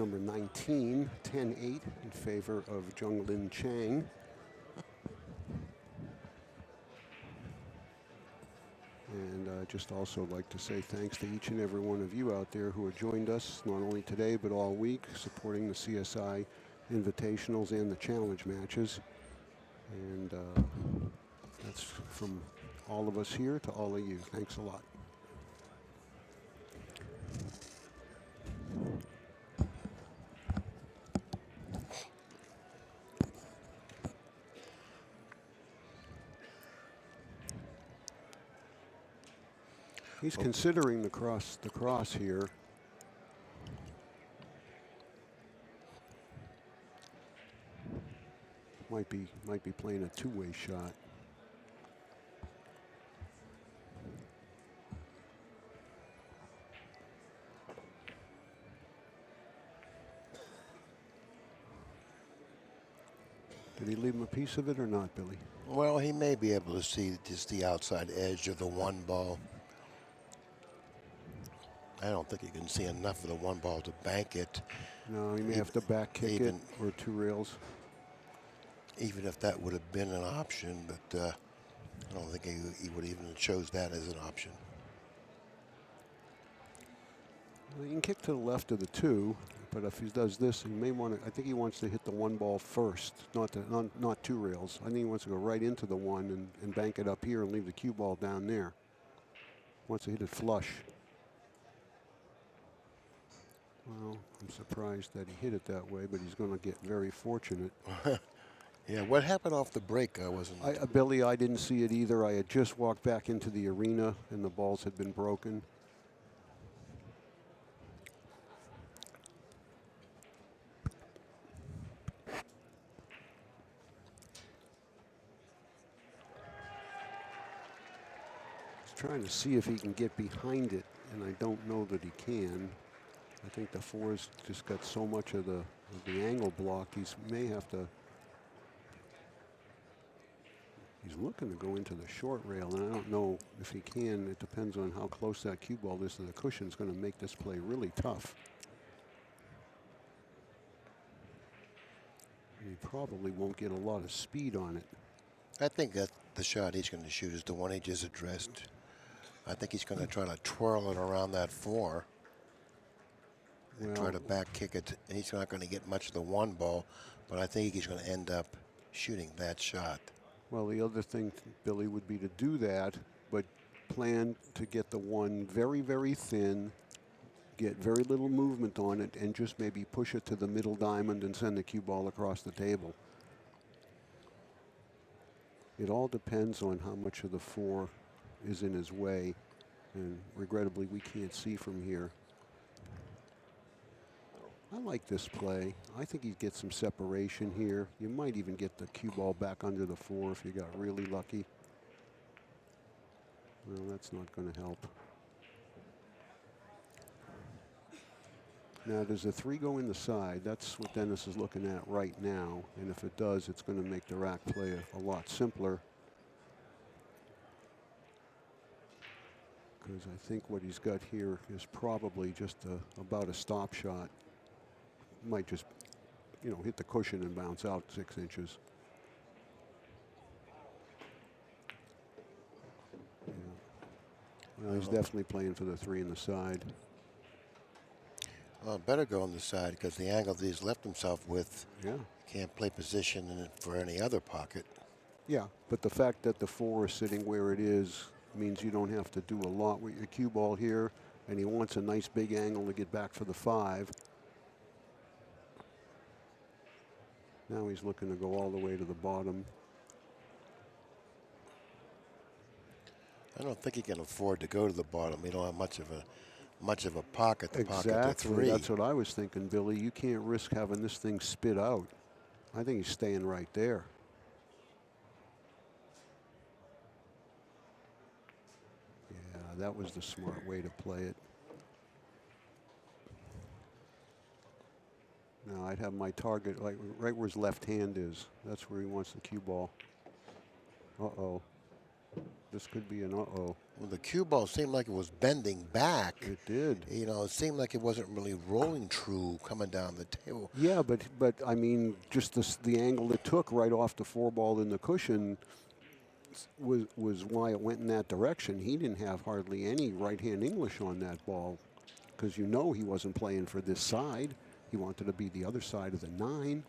number 19, 10-8 in favor of Jung-Lin Chang. And I'd just also like to say thanks to each and every one of you out there who have joined us, not only today, but all week, supporting the CSI Invitationals and the Challenge matches. And that's from all of us here to all of you. Thanks a lot. He's considering the cross here. Might be playing a two-way shot. Did he leave him a piece of it or not, Billy? Well, he may be able to see just the outside edge of the one ball. I don't think he can see enough of the one ball to bank it. No, he may have to back kick it or two rails. Even if that would have been an option, but I don't think he would even have chose that as an option. Well, he can kick to the left of the two, but if he does this, he may want to. I think he wants to hit the one ball first, not two rails. I think he wants to go right into the one and bank it up here and leave the cue ball down there. Wants to hit it flush. Well, I'm surprised that he hit it that way, but he's going to get very fortunate. Yeah, what happened off the break? I wasn't. Billy, I didn't see it either. I had just walked back into the arena, and the balls had been broken. He's trying to see if he can get behind it, and I don't know that he can. I think the four's just got so much of the angle block, he may have to. He's looking to go into the short rail, and I don't know if he can. It depends on how close that cue ball is to the cushion. It's going to make this play really tough. He probably won't get a lot of speed on it. I think that the shot he's going to shoot is the one he just addressed. I think he's going to try to twirl it around that four. And try to back kick it. And he's not going to get much of the one ball, but I think he's going to end up shooting that shot. Well, the other thing, Billy, would be to do that, but plan to get the one very, very thin, get very little movement on it, and just maybe push it to the middle diamond and send the cue ball across the table. It all depends on how much of the four is in his way, and regrettably, we can't see from here. I like this play. I think he gets some separation here. You might even get the cue ball back under the four if you got really lucky. Well, that's not going to help. Now, does the three go in the side? That's what Dennis is looking at right now. And if it does, it's going to make the rack play a lot simpler. Because I think what he's got here is probably just about a stop shot. Might just, hit the cushion and bounce out 6 inches. Yeah. Well, he's definitely playing for the three in the side. Well, better go on the side because the angle that he's left himself with, can't play position in it for any other pocket. Yeah, but the fact that the four is sitting where it is means you don't have to do a lot with your cue ball here, and he wants a nice big angle to get back for the five. Now he's looking to go all the way to the bottom. I don't think he can afford to go to the bottom. He don't have much of a pocket to pocket the three. Exactly, that's what I was thinking, Billy. You can't risk having this thing spit out. I think he's staying right there. Yeah, that was the smart way to play it. Now I'd have my target like right where his left hand is. That's where he wants the cue ball. Uh-oh. This could be an uh-oh. Well, the cue ball seemed like it was bending back. It did. You know, it seemed like it wasn't really rolling true coming down the table. Yeah, but I mean, just the angle it took right off the 4-ball in the cushion was why it went in that direction. He didn't have hardly any right-hand English on that ball, because you know he wasn't playing for this side. He wanted to be the other side of the 9.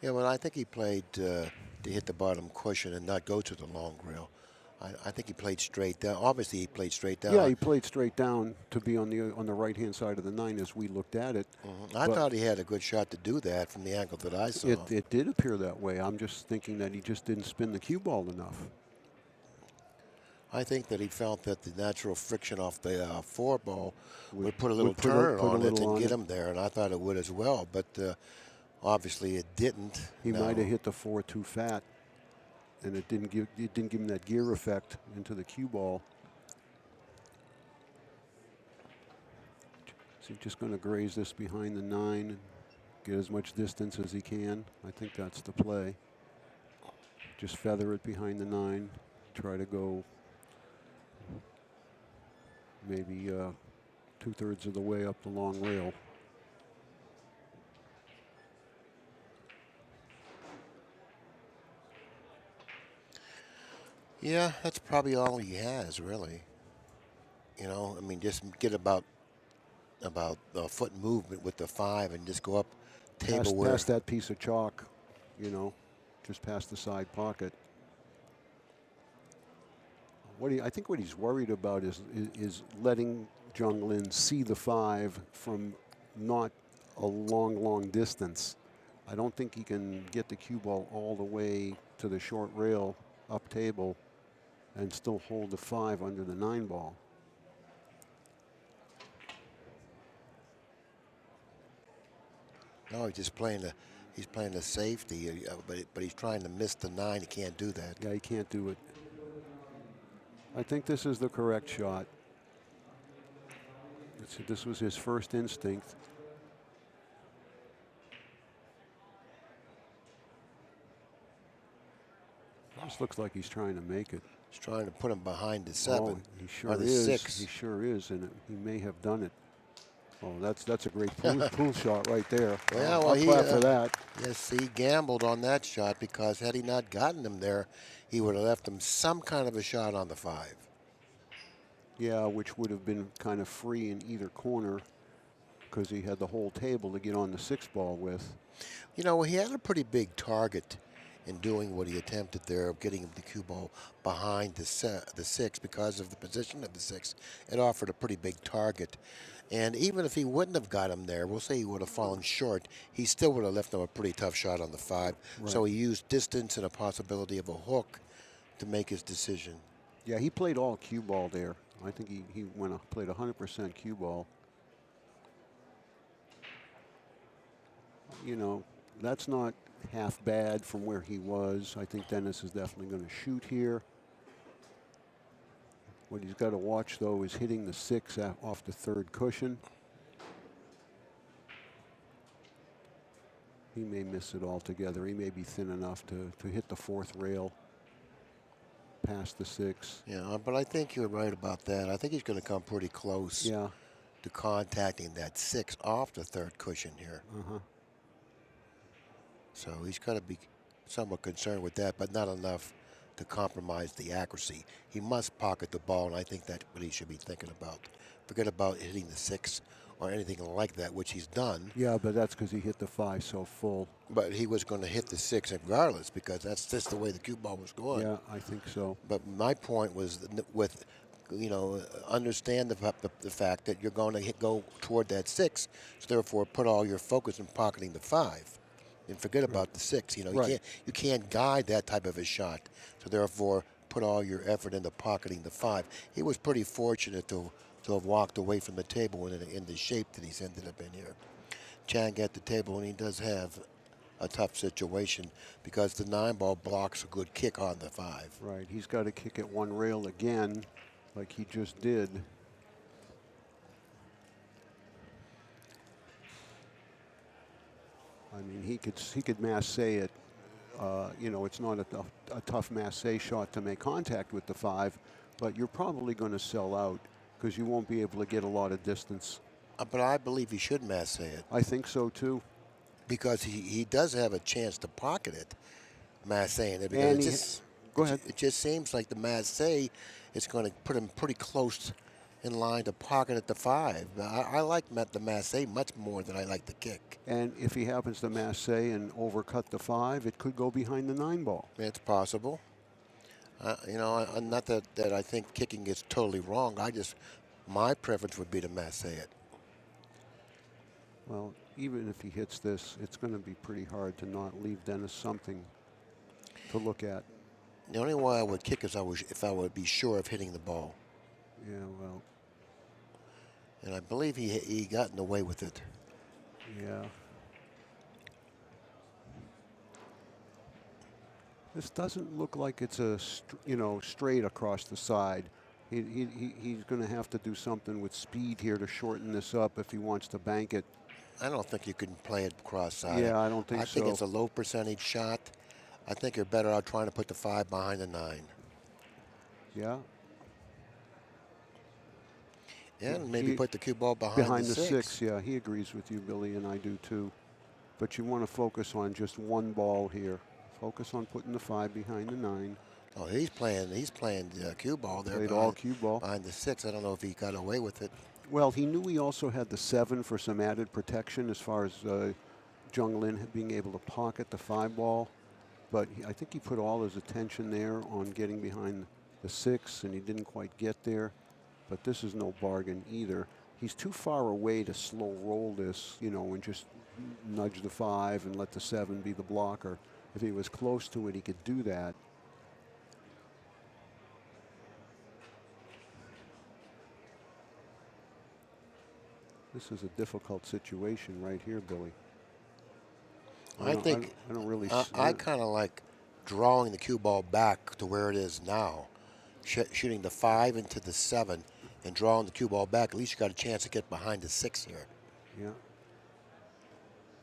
Yeah, well, I think he played to hit the bottom cushion and not go to the long rail. I think he played straight down. Obviously, he played straight down. Yeah, he played straight down to be on the right-hand side of the 9 as we looked at it. I thought he had a good shot to do that from the angle that I saw. It did appear that way. I'm just thinking that he just didn't spin the cue ball enough. I think that he felt that the natural friction off the 4-ball would put a little turn on it and get him there, and I thought it would as well, but obviously it didn't. He might have hit the 4 too fat, and it didn't give him that gear effect into the cue ball. So he's just going to graze this behind the 9 and get as much distance as he can. I think that's the play. Just feather it behind the 9. Try to go maybe 2/3 of the way up the long rail. Yeah, that's probably all he has, really. You know, I mean, just get about a foot movement with the 5 and just go up table Past that piece of chalk, you know, just past the side pocket. I think what he's worried about is letting Jung-Lin see the 5 from not a long distance. I don't think he can get the cue ball all the way to the short rail up table and still hold the 5 under the 9 ball. No, he's playing the safety, but he's trying to miss the 9. He can't do that. Yeah, he can't do it. I think this is the correct shot. This was his first instinct. This looks like he's trying to make it. He's trying to put him behind the 7. Oh, he sure or the is. 6. He sure is, and he may have done it. Oh, that's a great pool shot right there. Yeah, well, I'll clap for that. Yes, he gambled on that shot, because had he not gotten him there, he would have left him some kind of a shot on the 5. Yeah, which would have been kind of free in either corner, because he had the whole table to get on the 6 ball with. You know, he had a pretty big target in doing what he attempted there, of getting the cue ball behind the 6 because of the position of the 6. It offered a pretty big target. And even if he wouldn't have got him there, we'll say he would have fallen short, he still would have left him a pretty tough shot on the 5. Right. So he used distance and a possibility of a hook to make his decision. Yeah, he played all cue ball there. I think he played 100% cue ball. You know, that's not half bad from where he was. I think Dennis is definitely going to shoot here. What he's got to watch, though, is hitting the 6 off the 3rd cushion. He may miss it altogether. He may be thin enough to hit the 4th rail past the 6. Yeah, but I think you're right about that. I think he's going to come pretty close to contacting that 6 off the 3rd cushion here. So he's got to be somewhat concerned with that, but not enough to compromise the accuracy. He must pocket the ball, and I think that's what he should be thinking about. Forget about hitting the 6 or anything like that, which he's done. Yeah, but that's because he hit the 5 so full. But he was going to hit the 6 regardless, because that's just the way the cue ball was going. Yeah, I think so. But my point was with, you know, understand the fact that you're going to go toward that 6, so therefore put all your focus in pocketing the 5. And forget about the 6. You know, you can't guide that type of a shot. So therefore, put all your effort into pocketing the 5. He was pretty fortunate to have walked away from the table in the shape that he's ended up in here. Chang at the table, and he does have a tough situation because the 9 ball blocks a good kick on the 5. Right. He's got to kick at 1 rail again, like he just did. I mean, he could masse it You know, it's not a tough masse shot to make contact with the 5, but you're probably going to sell out because you won't be able to get a lot of distance. But I believe he should masse it. I think so too. Because he does have a chance to pocket it, massing it. Because And go ahead. It just seems like the masse is going to put him pretty close in line to pocket at the 5. I like the masse much more than I like the kick. And if he happens to masse and overcut the 5, it could go behind the 9 ball. It's possible. You know, not that I think kicking is totally wrong. My preference would be to masse it. Well, even if he hits this, it's going to be pretty hard to not leave Dennis something to look at. The only way I would kick is if I would be sure of hitting the ball. Yeah, well. And I believe he got in the way with it. Yeah. This doesn't look like it's straight across the side. He's going to have to do something with speed here to shorten this up if he wants to bank it. I don't think you can play it cross-side. Yeah, I don't think so. I think it's a low percentage shot. I think you're better out trying to put the 5 behind the 9. Yeah. And maybe put the cue ball behind the 6. Yeah, he agrees with you, Billy, and I do too. But you want to focus on just one ball here. Focus on putting the 5 behind the 9. Oh, he's playing the cue ball there. Played all cue ball. Behind the 6. I don't know if he got away with it. Well, he knew he also had the 7 for some added protection as far as Jung-Lin being able to pocket the 5 ball. But I think he put all his attention there on getting behind the 6, and he didn't quite get there. But this is no bargain either. He's too far away to slow roll this, you know, and just nudge the 5 and let the 7 be the blocker. If he was close to it, he could do that. This is a difficult situation right here, Billy. I don't really. I kind of like drawing the cue ball back to where it is now, shooting the 5 into the 7, and drawing the cue ball back. At least you got a chance to get behind the 6 here. Yeah.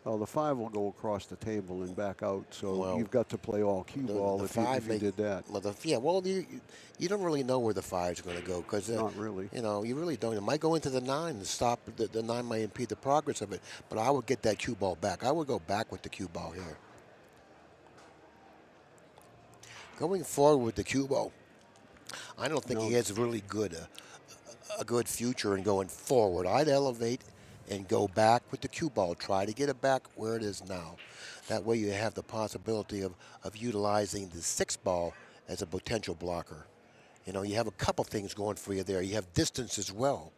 Well, the 5 will go across the table and back out, so you've got to play all cue ball if you did that. Well, you don't really know where the 5 is going to go because not really. You know, you really don't. It might go into the 9 and stop. The 9 might impede the progress of it. But I would get that cue ball back. I would go back with the cue ball here. Going forward with the cue ball, I don't think he has really a good future in going forward. I'd elevate and go back with the cue ball. Try to get it back where it is now. That way you have the possibility of utilizing the 6 ball as a potential blocker. You know, you have a couple things going for you there. You have distance as well.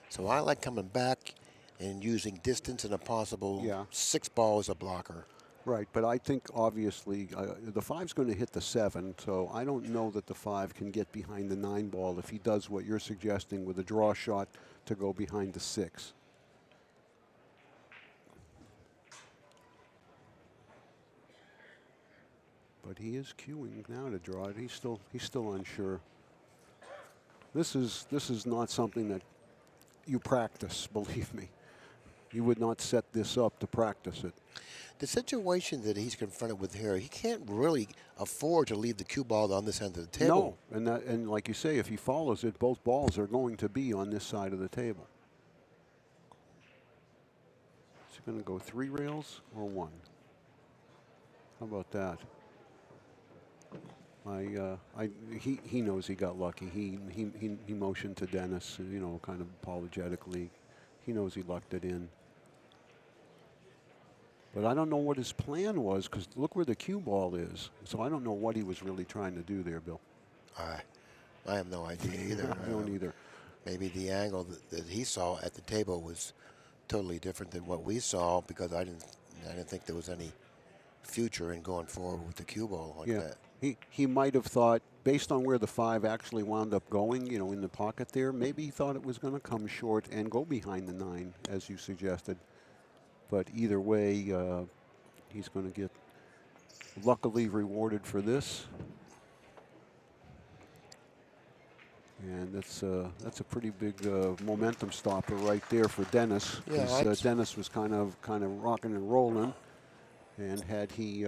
So I like coming back and using distance and a possible 6 ball as a blocker. Right, but I think obviously the 5's going to hit the 7, so I don't know that the 5 can get behind the 9 ball if he does what you're suggesting with a draw shot to go behind the 6. But he is cueing now to draw it. He's still unsure. This is not something that you practice, believe me. You would not set this up to practice it. The situation that he's confronted with here, he can't really afford to leave the cue ball on this end of the table. No, and like you say, if he follows it, both balls are going to be on this side of the table. Is he going to go 3 rails or 1? How about that? He knows he got lucky. He motioned to Dennis, you know, kind of apologetically. He knows he lucked it in. But I don't know what his plan was, because look where the cue ball is. So I don't know what he was really trying to do there, Bill. I have no idea either. I don't either. Maybe the angle that he saw at the table was totally different than what we saw, because I didn't think there was any future in going forward with the cue ball like that. He might have thought, based on where the 5 actually wound up going, you know, in the pocket there, maybe he thought it was going to come short and go behind the 9, as you suggested. But either way, he's going to get luckily rewarded for this. And that's a pretty big momentum stopper right there for Dennis. Yeah, Dennis was kind of rocking and rolling, and had he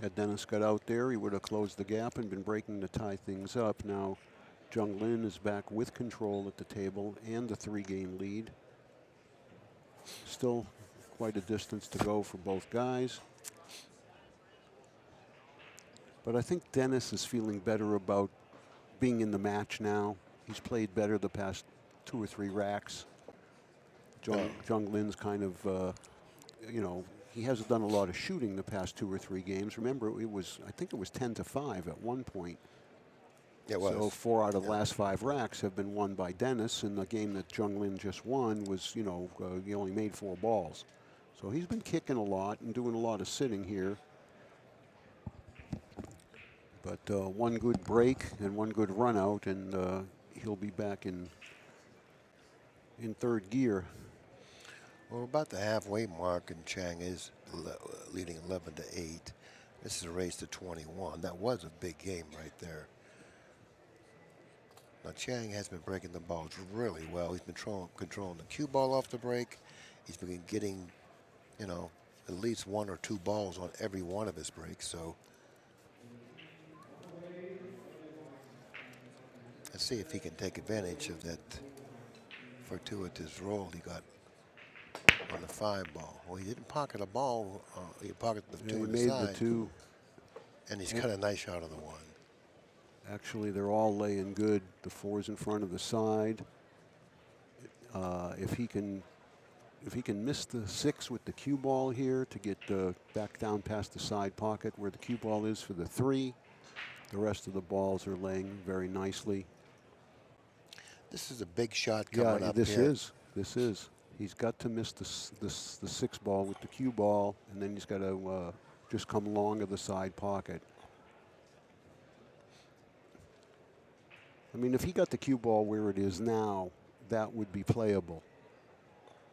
Had Dennis got out there, he would have closed the gap and been breaking to tie things up. Now, Jung-Lin is back with control at the table and the 3-game lead. Still quite a distance to go for both guys. But I think Dennis is feeling better about being in the match now. He's played better the past 2 or 3 racks. Jung-Lin's kind of, you know, he hasn't done a lot of shooting the past 2 or 3 games. Remember, I think it was 10-5 at one point. It was. So 4 out of the last 5 racks have been won by Dennis, and the game that Jung-Lin just won was, you know, he only made 4 balls. So he's been kicking a lot and doing a lot of sitting here. But one good break and one good run out, and he'll be back in 3rd gear. Well, about the halfway mark, and Chang is leading 11-8. This is a race to 21. That was a big game right there. Now, Chang has been breaking the balls really well. He's been controlling the cue ball off the break. He's been getting, you know, at least 1 or 2 balls on every one of his breaks. So let's see if he can take advantage of that fortuitous roll he got on the 5 ball. Well, he didn't pocket a ball. He pocketed the 2 on the side. The 2. And he's got a nice shot on the 1. Actually, they're all laying good. The 4's in front of the side. If he can miss the 6 with the cue ball here to get back down past the side pocket where the cue ball is for the 3, the rest of the balls are laying very nicely. This is a big shot coming up here. This is. He's got to miss the 6 ball with the cue ball, and then he's got to just come along of the side pocket. I mean, if he got the cue ball where it is now, that would be playable.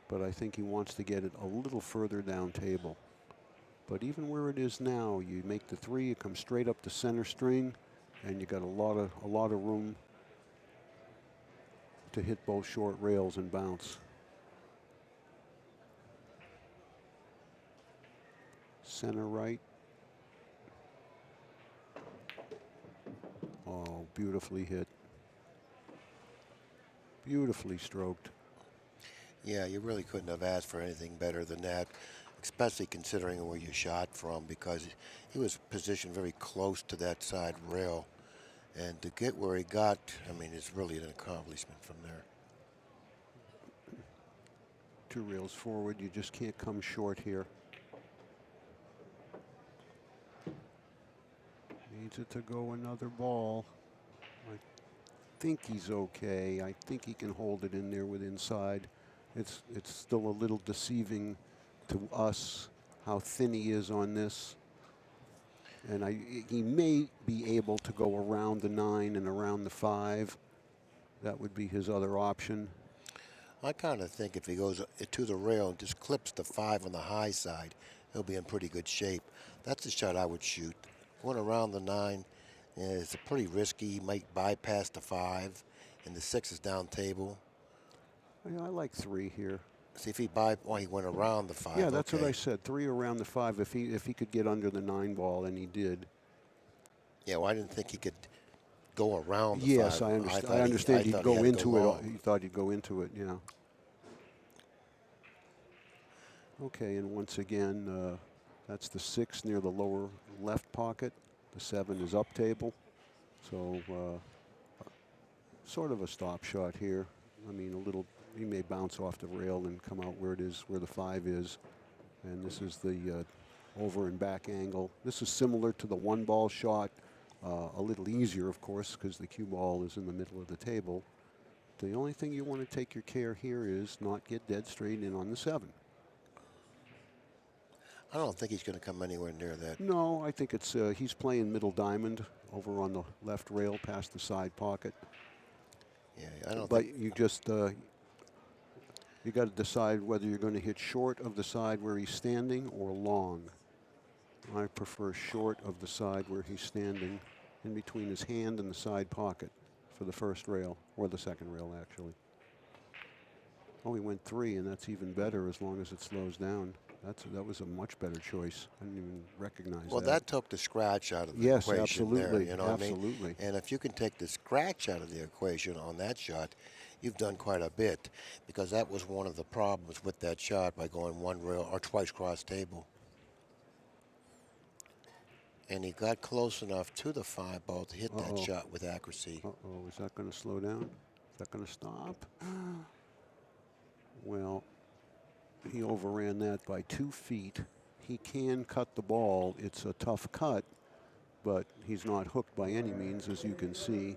But I think he wants to get it a little further down table. But even where it is now, you make the 3, you come straight up to center string, and you got a lot of room to hit both short rails and bounce. Center right. Oh, beautifully hit. Beautifully stroked. Yeah, you really couldn't have asked for anything better than that, especially considering where you shot from, because he was positioned very close to that side rail. And to get where he got, I mean, it's really an accomplishment from there. 2 rails forward, you just can't come short here. Needs it to go another ball. I think he's okay. I think he can hold it in there with inside. It's still a little deceiving to us how thin he is on this. And he may be able to go around the 9 and around the 5. That would be his other option. I kind of think if he goes to the rail and just clips the 5 on the high side, he'll be in pretty good shape. That's the shot I would shoot. Going around the 9 is pretty risky. He might bypass the 5, and the 6 is down table. I like 3 here. See if he he went around the 5. Yeah, that's what I said. 3 around the 5. If he could get under the 9 ball, and he did. Yeah, well, I didn't think he could go around the 5. Yes, I understand. I understand he'd go into it. He thought he'd go into it. Yeah. Okay, and once again, that's the 6 near the lower left pocket. The 7 is up table. So sort of a stop shot here. I mean, a little. He may bounce off the rail and come out where it is, where the 5 is. And this is the over and back angle. This is similar to the 1 ball shot. A little easier, of course, because the cue ball is in the middle of the table. The only thing you want to take your care here is not get dead straight in on the 7. I don't think he's going to come anywhere near that. No, I think it's he's playing middle diamond over on the left rail past the side pocket. Yeah, I don't. But you just you got to decide whether you're going to hit short of the side where he's standing or long. I prefer short of the side where he's standing, in between his hand and the side pocket for the first rail, or the second rail, actually. Oh, he went 3, and that's even better as long as it slows down. That was a much better choice. I didn't even recognize Well, that. that took the scratch out of the Yes, equation there, absolutely, you know what I mean? absolutely. And if you can take the scratch out of the equation on that shot, you've done quite a bit, because that was one of the problems with that shot by going one rail or twice cross table. And he got close enough to the 5 ball to hit that Uh-oh. shot with accuracy. Uh-oh, is that going to slow down? Is that going to stop? Well, he overran that by 2 feet. He can cut the ball. It's a tough cut, but he's not hooked by any means, as you can see.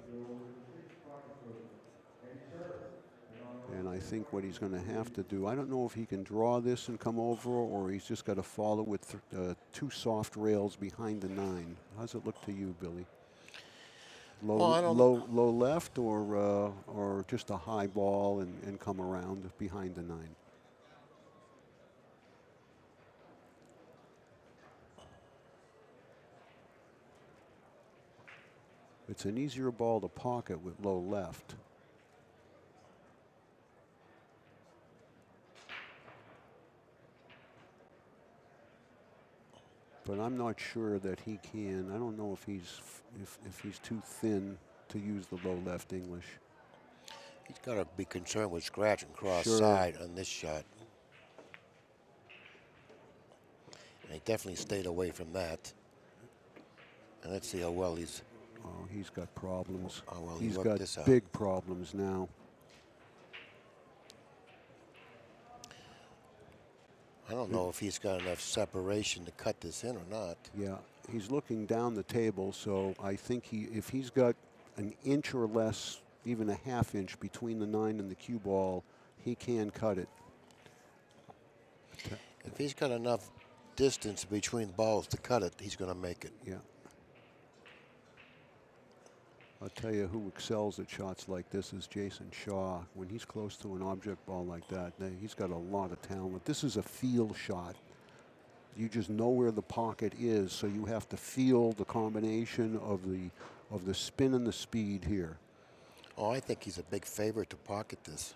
And I think what he's going to have to do, I don't know if he can draw this and come over, or he's just got to follow with 2 soft rails behind the 9. How's it look to you, Billy? Well, Low, I don't. low left, or just a high ball and come around behind the 9. It's an easier ball to pocket with low left. But I'm not sure that he can. I don't know if he's too thin to use the low left English. He's got to be concerned with scratch and cross Sure. side on this shot. And he definitely stayed away from that. And let's see how well he's. Oh, he's got problems. How well he He's worked got this out. big problems now. I don't know if he's got enough separation to cut this in or not. Yeah, he's looking down the table, so I think if he's got an inch or less, even a half inch between the 9 and the cue ball, he can cut it. If he's got enough distance between balls to cut it, he's going to make it. Yeah. I'll tell you who excels at shots like this is Jason Shaw. When he's close to an object ball like that, he's got a lot of talent. This is a feel shot. You just know where the pocket is, so you have to feel the combination of the spin and the speed here. Oh, I think he's a big favorite to pocket this,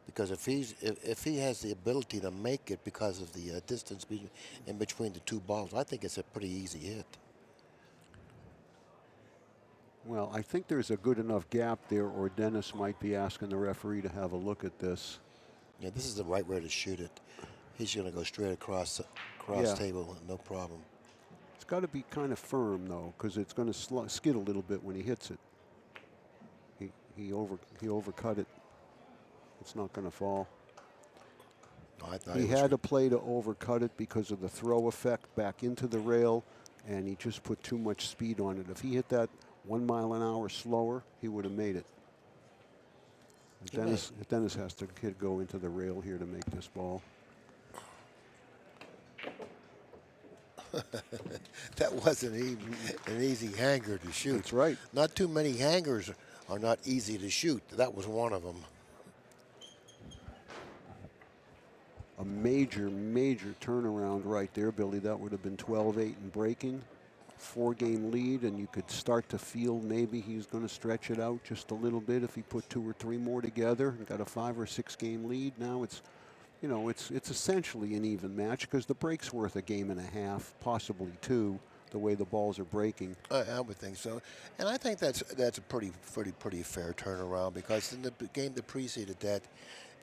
because if he has the ability to make it because of the distance in between the 2 balls, I think it's a pretty easy hit. Well, I think there's a good enough gap there, or Dennis might be asking the referee to have a look at this. Yeah, this is the right way to shoot it. He's going to go straight across Yeah. table, no problem. It's got to be kind of firm though, because it's going to skid a little bit when he hits it. He overcut it. It's not going to fall. No, I thought He had a play to overcut it because of the throw effect back into the rail, and he just put too much speed on it. If he hit that 1 mile an hour slower, he would have made it. Dennis has to go into the rail here to make this ball. That wasn't even an easy hanger to shoot. That's right. Not too many hangers are not easy to shoot. That was one of them. A major turnaround right there, Billy. That would have been 12-8 and breaking. 4-game lead, and you could start to feel maybe he's going to stretch it out just a little bit if he put 2 or 3 more together and got a 5 or 6 game lead. Now it's, you know, it's essentially an even match because the break's worth a game and a half, possibly 2, the way the balls are breaking. I would think so, and I think that's a pretty fair turnaround, because in the game that preceded that,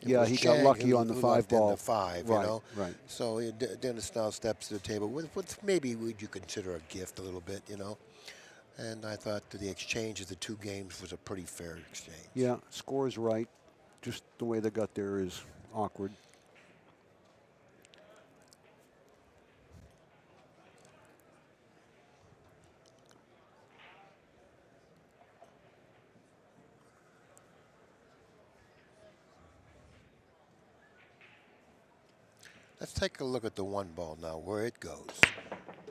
yeah, he got lucky on the 5 ball. The 5, right, you know. Right. So Dennis now steps to the table with maybe would you consider a gift a little bit, you know. And I thought that the exchange of the 2 games was a pretty fair exchange. Yeah, score's right. Just the way they got there is awkward. Let's take a look at the 1 ball now, where it goes.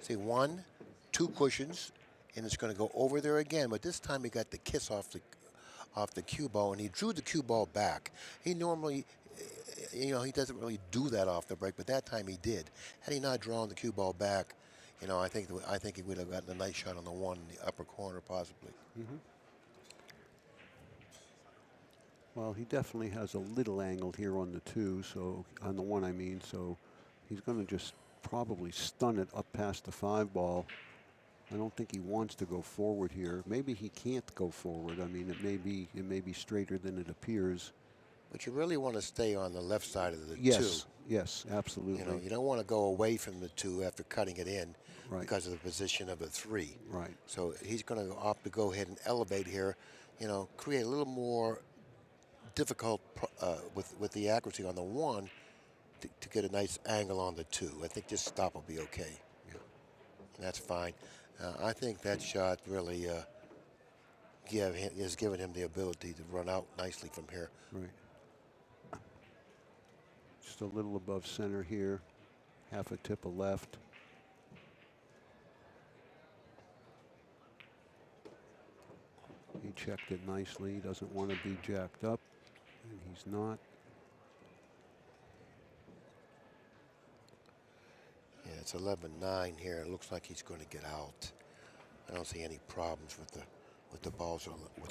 See, 1, 2 cushions, and it's going to go over there again. But this time he got the kiss off the cue ball, and he drew the cue ball back. He normally, you know, he doesn't really do that off the break, but that time he did. Had he not drawn the cue ball back, you know, I think he would have gotten a nice shot on the 1 in the upper corner, possibly. Mm-hmm. Well, he definitely has a little angle here on the 2, so on the 1 I mean, so he's going to just probably stun it up past the 5 ball. I don't think he wants to go forward here. Maybe he can't go forward. I mean, it may be straighter than it appears. But you really want to stay on the left side of the 2. Yes, yes, absolutely. You know, you don't want to go away from the 2 after cutting it in Right. because of the position of the 3. Right. So he's going to opt to go ahead and elevate here, you know, create a little more difficult with the accuracy on the 1 to get a nice angle on the 2. I think this stop will be okay. Yeah. That's fine. I think that shot really has given him the ability to run out nicely from here. Right. Just a little above center here, half a tip of left. He checked it nicely. He doesn't want to be jacked up, and he's not. Yeah, it's 11-9 here. It looks like he's going to get out. I don't see any problems with the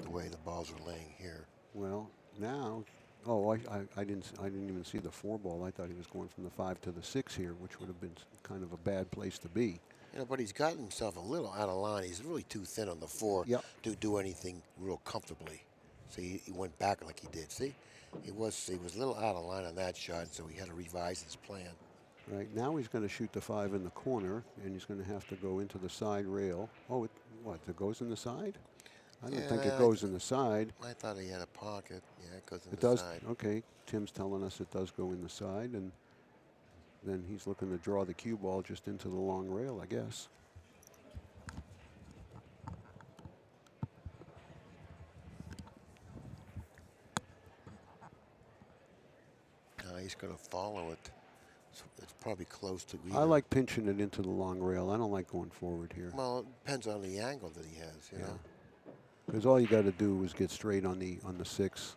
way the balls are laying here. Well, now, oh, I didn't even see the 4 ball. I thought he was going from the 5 to the 6 here, which would have been kind of a bad place to be. You know, but he's gotten himself a little out of line. He's really too thin on the 4 to do anything real comfortably. So he went back like he did. See, he was a little out of line on that shot, so he had to revise his plan. Right, now he's going to shoot the 5 in the corner, and he's going to have to go into the side rail. Oh, it goes in the side? I don't think it goes in the side. I thought he had a pocket. Yeah, it goes in the side. It does? Okay, Tim's telling us it does go in the side, and then he's looking to draw the cue ball just into the long rail, I guess. He's going to follow it. It's probably close to either. I like pinching it into the long rail. I don't like going forward here. Well, it depends on the angle that he has, you know. Because all you got to do is get straight on the 6.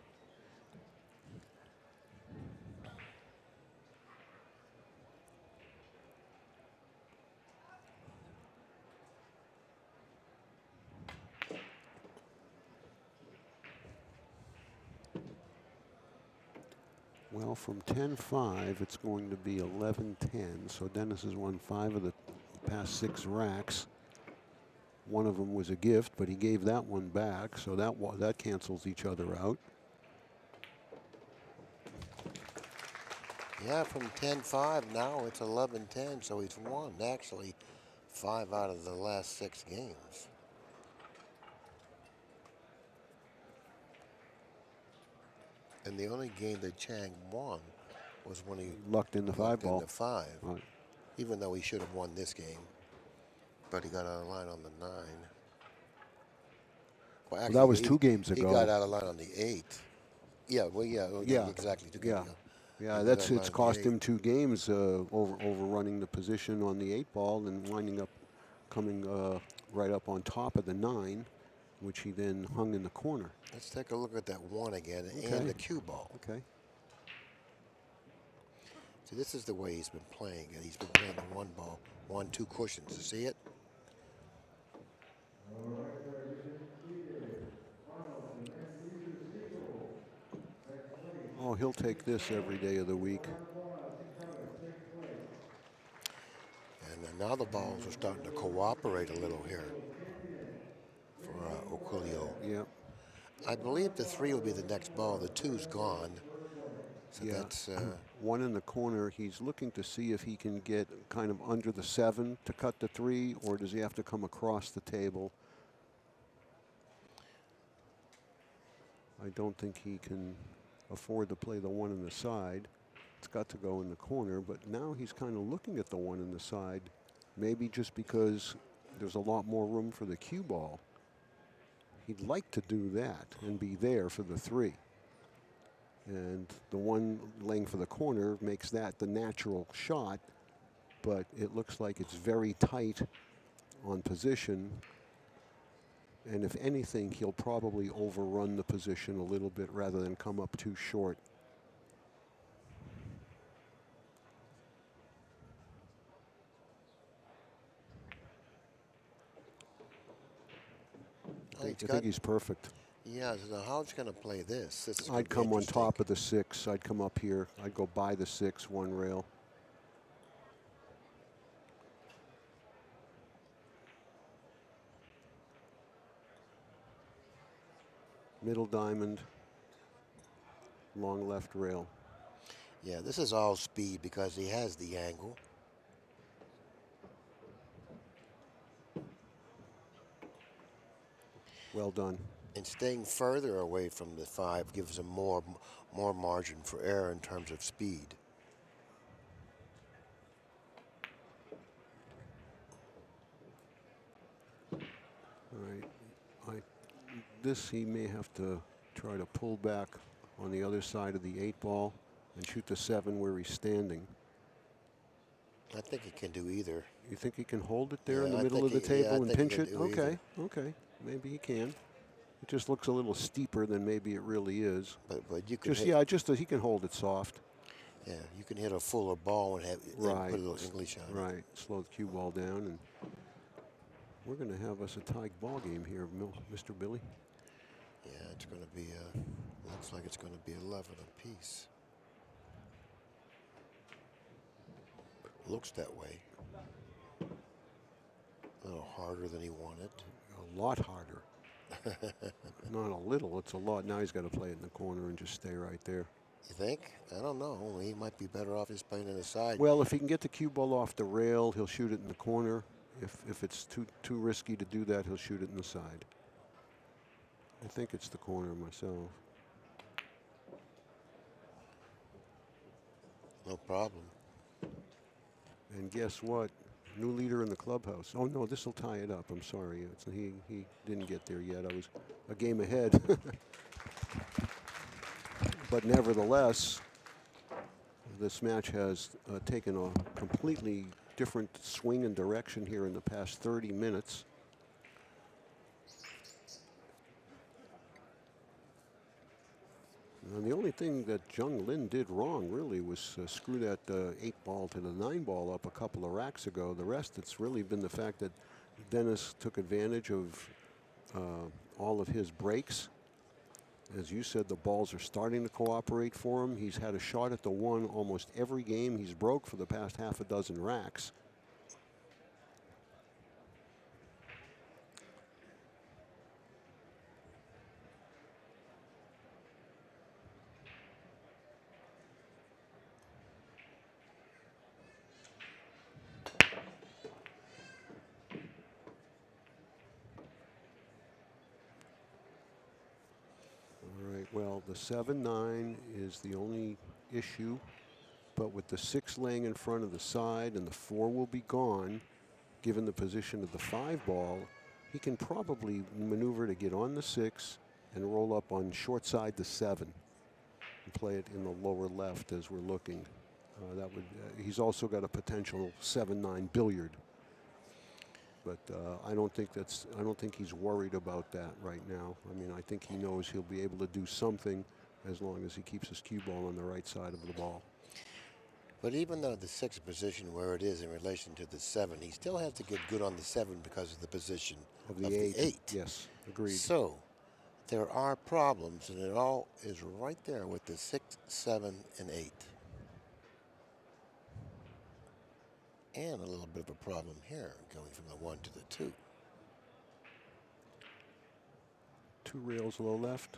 Well, from 10-5, it's going to be 11-10. So Dennis has won 5 of the past 6 racks. One of them was a gift, but he gave that one back, so that cancels each other out. Yeah, from 10-5 now it's 11-10, so he's won actually 5 out of the last 6 games. And the only game that Chang won was when he lucked in the 5 ball. In the 5, right. Even though he should have won this game, but he got out of line on the 9. Well, actually, that was 2 games ago. He got out of line on the 8. Yeah, well, yeah, exactly 2 games ago. Yeah, it's cost him 2 games overrunning the position on the 8 ball and winding up coming right up on top of the 9, which he then hung in the corner. Let's take a look at that 1 again and the cue ball. Okay. So this is the way he's been playing it. He's been playing the 1 ball, 1-2 cushions. You see it? Oh, he'll take this every day of the week. And now the balls are starting to cooperate a little here for Orcollo. Yeah. I believe the 3 will be the next ball. The 2's gone. So that's 1 in the corner. He's looking to see if he can get kind of under the 7 to cut the 3, or does he have to come across the table? I don't think he can afford to play the 1 in the side. It's got to go in the corner, but now he's kind of looking at the 1 in the side, maybe just because there's a lot more room for the cue ball. He'd like to do that and be there for the 3. And the 1 laying for the corner makes that the natural shot, but it looks like it's very tight on position. And if anything, he'll probably overrun the position a little bit rather than come up too short. I think he's perfect. Yeah, so how's he going to play this? This is going I'd to be come on interesting. top of the 6. I'd come up here. I'd go by the 6, 1 rail. Middle diamond, long left rail. Yeah, this is all speed because he has the angle. Well done. And staying further away from the 5 gives him more margin for error in terms of speed. All right. This he may have to try to pull back on the other side of the 8 ball and shoot the 7 where he's standing. I think he can do either. You think he can hold it there in the I middle think of the table and pinch it? Okay. Okay. Maybe he can. It just looks a little steeper than maybe it really is. But you can just he can hold it soft. Yeah, you can hit a fuller ball and and put a little English on it. Right. Slow the cue ball down, and we're going to have us a tied ball game here, Mr. Billy. Yeah, it's going to be looks like it's going to be 11 apiece. Looks that way. A little harder than he wanted. A lot harder. Not a little, it's a lot. Now he's got to play it in the corner and just stay right there. You think? I don't know. He might be better off just playing in the side. Well, if he can get the cue ball off the rail, he'll shoot it in the corner. If it's too risky to do that, he'll shoot it in the side. I think it's the corner myself. No problem. And guess what? New leader in the clubhouse. Oh no, this will tie it up. I'm sorry. He didn't get there yet. I was a game ahead. But nevertheless, this match has taken a completely different swing and direction here in the past 30 minutes. And the only thing that Jung-Lin did wrong really was screw that 8 ball to the 9 ball up a couple of racks ago. The rest, it's really been the fact that Dennis took advantage of all of his breaks. As you said, the balls are starting to cooperate for him. He's had a shot at the 1 almost every game he's broke for the past half a dozen racks. Well, the 7-9 is the only issue, but with the 6 laying in front of the side and the 4 will be gone, given the position of the 5 ball, he can probably maneuver to get on the 6 and roll up on short side the 7 and play it in the lower left as we're looking. He's also got a potential 7-9 billiard. But I don't think he's worried about that right now. I mean, I think he knows he'll be able to do something as long as he keeps his cue ball on the right side of the ball. But even though the 6th position where it is in relation to the 7, he still has to get good on the 7 because of the position of the 8. Yes, agreed. So there are problems, and it all is right there with the 6, 7, and 8. And a little bit of a problem here, going from the 1 to the 2. 2 rails low left.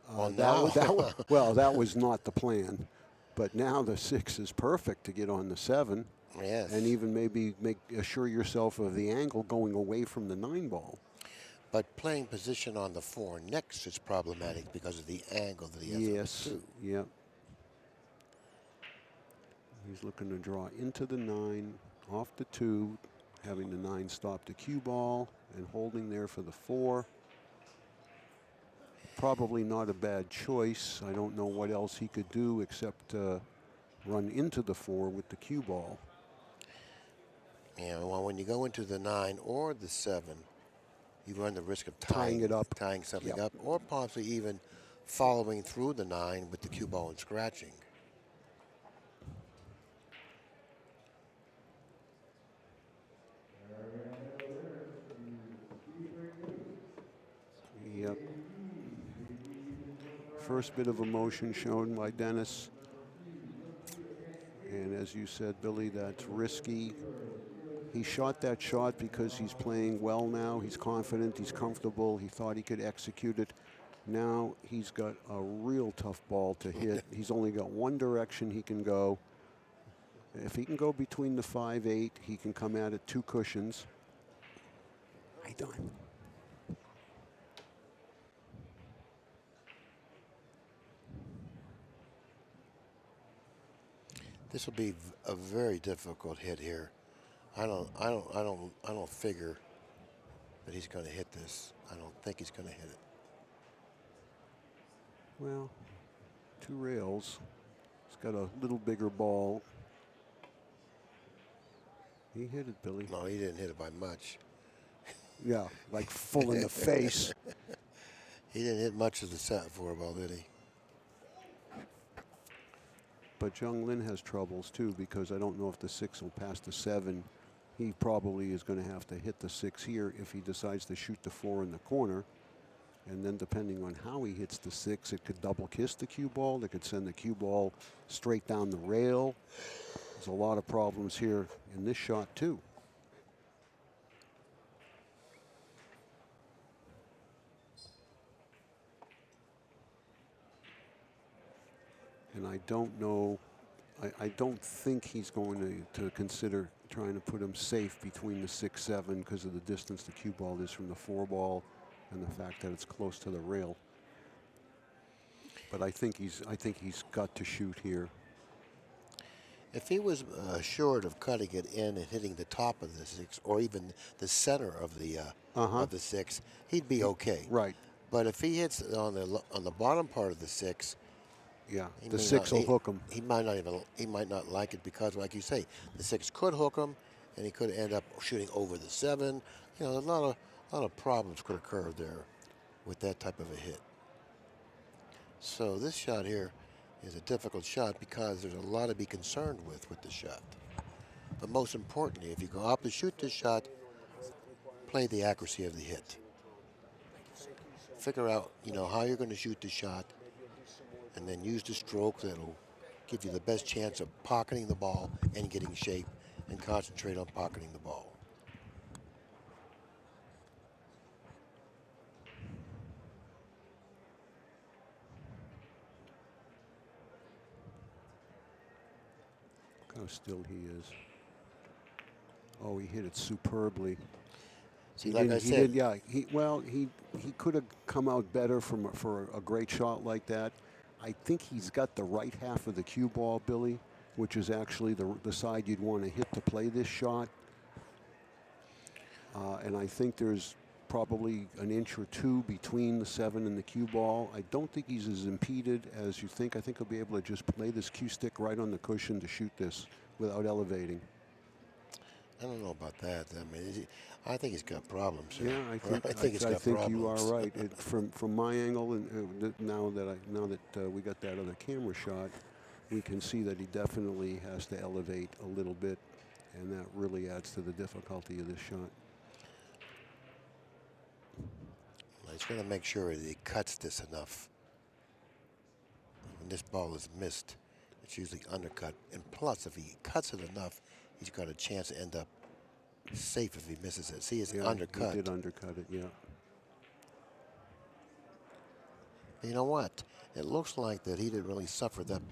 Well, that was not the plan. But now the 6 is perfect to get on the 7. Yes. And even maybe assure yourself of the angle going away from the 9 ball. But playing position on the 4 next is problematic because of the angle that he has on the 2. Yep. He's looking to draw into the 9, off the 2, having the 9 stop the cue ball and holding there for the 4. Probably not a bad choice. I don't know what else he could do except run into the 4 with the cue ball. Yeah, well, when you go into the 9 or the 7, you run the risk of tying it up, tying something up, or possibly even following through the 9 with the cue ball and scratching. First bit of emotion shown by Dennis. And as you said, Billy, that's risky. He shot that shot because he's playing well now. He's confident, he's comfortable. He thought he could execute it. Now he's got a real tough ball to hit. He's only got one direction he can go. If he can go between the 5-8, he can come at it 2 cushions. I done. This will be a very difficult hit here. I don't figure that he's going to hit this. I don't think he's going to hit it. Well, 2 rails. He's got a little bigger ball. He hit it, Billy. No, he didn't hit it by much. Yeah, like full in the face. He didn't hit much of the set for a ball, did he? But Jung-Lin has troubles too, because I don't know if the 6 will pass the 7. He probably is going to have to hit the 6 here if he decides to shoot the 4 in the corner. And then depending on how he hits the 6, it could double kiss the cue ball. It could send the cue ball straight down the rail. There's a lot of problems here in this shot too. And I don't know, I don't think he's going to consider trying to put him safe between the 6-7 because of the distance the cue ball is from the 4 ball and the fact that it's close to the rail. But I think he's got to shoot here. If he was assured of cutting it in and hitting the top of the 6 or even the center of the 6, he'd be okay. Right. But if he hits on the bottom part of the 6, yeah, the 6 will hook him. He might not like it because, like you say, the 6 could hook him, and he could end up shooting over the 7. You know, a lot of problems could occur there with that type of a hit. So this shot here is a difficult shot because there's a lot to be concerned with the shot. But most importantly, if you go up to shoot this shot, play the accuracy of the hit. Figure out, you know, how you're going to shoot the shot, and then use the stroke that'll give you the best chance of pocketing the ball and getting shape, and concentrate on pocketing the ball. Look how still he is. Oh, he hit it superbly. See, like I said, he could have come out better for a great shot like that. I think he's got the right half of the cue ball, Billy, which is actually the side you'd want to hit to play this shot. And I think there's probably an inch or 2 between the 7 and the cue ball. I don't think he's as impeded as you think. I think he'll be able to just play this cue stick right on the cushion to shoot this without elevating. I don't know about that. I mean, I think he's got problems. Yeah, I think you are right. From my angle, and now that we got that other camera shot, we can see that he definitely has to elevate a little bit, and that really adds to the difficulty of this shot. He's going to make sure that he cuts this enough. When this ball is missed, it's usually undercut. And plus, if he cuts it enough, he's got a chance to end up safe if he misses it. See, it's undercut. He did undercut it, yeah. You know what? It looks like that he didn't really suffer that.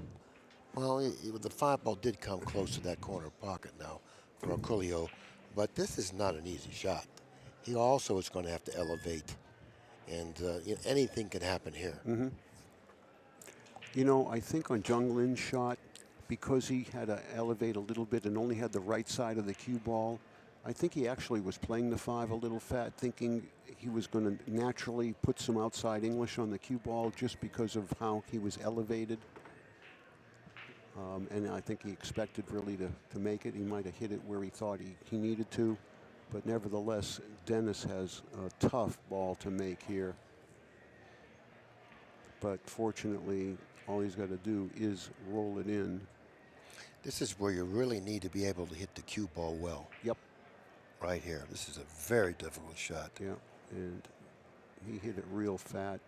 Well, the 5 ball did come close to that corner pocket now for Orcollo, but this is not an easy shot. He also is going to have to elevate, and anything can happen here. Mm-hmm. You know, I think on Jung-Lin's shot, because he had to elevate a little bit and only had the right side of the cue ball, I think he actually was playing the 5 a little fat, thinking he was going to naturally put some outside English on the cue ball just because of how he was elevated. And I think he expected really to make it. He might have hit it where he thought he needed to. But nevertheless, Dennis has a tough ball to make here. But fortunately, all he's got to do is roll it in. This is where you really need to be able to hit the cue ball well. Yep. Right here. This is a very difficult shot. Yeah, and he hit it real fat.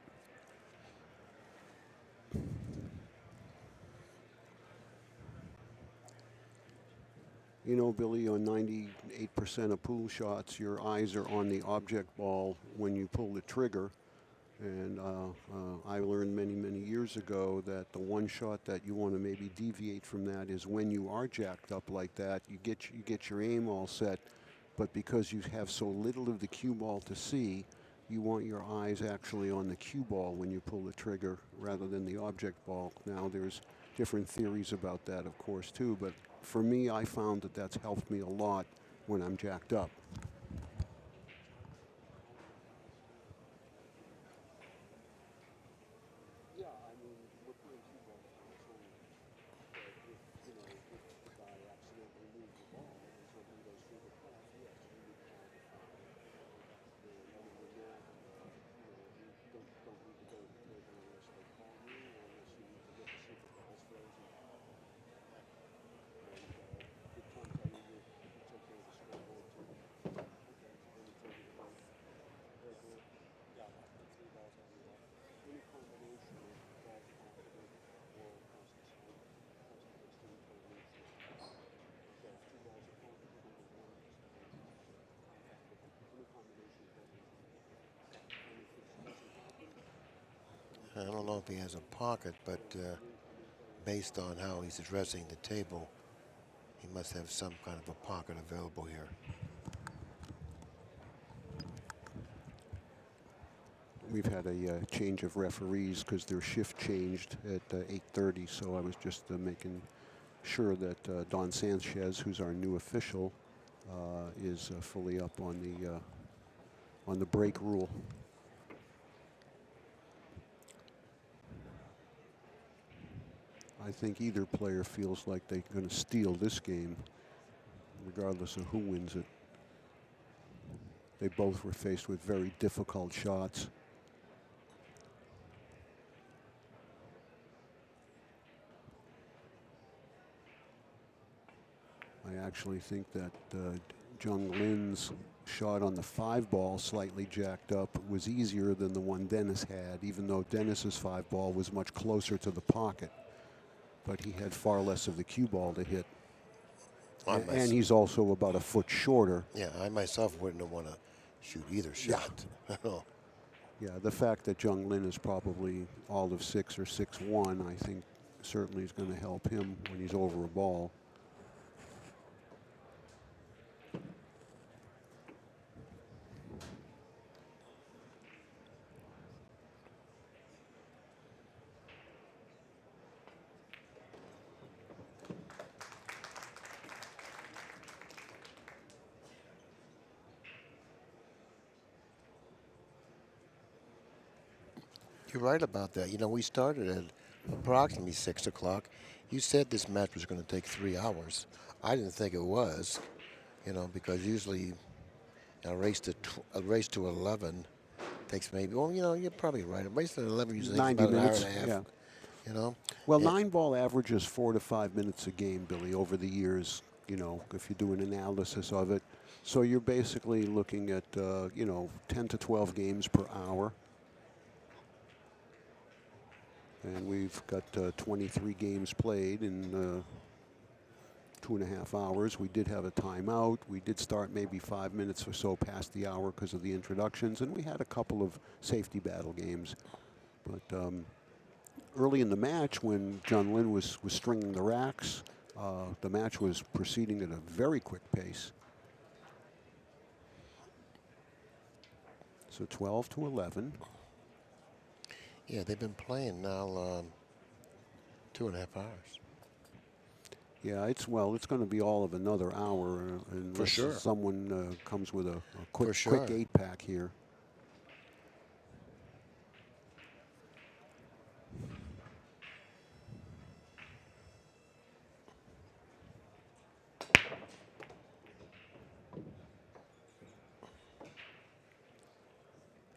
You know, Billy, on 98% of pool shots, your eyes are on the object ball when you pull the trigger. And I learned many, many years ago that the one shot that you want to maybe deviate from that is when you are jacked up like that, you get your aim all set, but because you have so little of the cue ball to see, you want your eyes actually on the cue ball when you pull the trigger rather than the object ball. Now, there's different theories about that, of course, too, but for me, I found that that's helped me a lot when I'm jacked up. I don't know if he has a pocket, but based on how he's addressing the table, he must have some kind of a pocket available here. We've had a change of referees because their shift changed at 8:30, so I was just making sure that Don Sanchez, who's our new official, is fully up on the break rule. I think either player feels like they're going to steal this game, regardless of who wins it. They both were faced with very difficult shots. I actually think that Jung-Lin's shot on the 5-ball, slightly jacked up, was easier than the one Dennis had, even though Dennis's 5-ball was much closer to the pocket. But he had far less of the cue ball to hit. And he's also about a foot shorter. Yeah, I myself wouldn't want to shoot either shot. Yeah. Yeah, the fact that Jung-Lin is probably all of 6 or 6'1", I think certainly is going to help him when he's over a ball. You're right about that. You know, we started at approximately 6 o'clock. You said this match was going to take 3 hours. I didn't think it was, you know, because usually a race to 11 takes maybe, well, you know, you're probably right. A race to 11 usually takes about 90 minutes, an hour and a half. yeah. You know? Well, 9-ball averages 4 to 5 minutes a game, Billy, over the years, you know, if you do an analysis of it. So you're basically looking at, you know, 10 to 12 games per hour. And we've got 23 games played in 2.5 hours. We did have a timeout. We did start maybe 5 minutes or so past the hour because of the introductions. And we had a couple of safety battle games. But early in the match, when Jung-Lin was stringing the racks, the match was proceeding at a very quick pace. So 12 to 11. Yeah, they've been playing now 2.5 hours. Yeah, it's going to be all of another hour unless For sure. someone comes with a quick 8-pack here.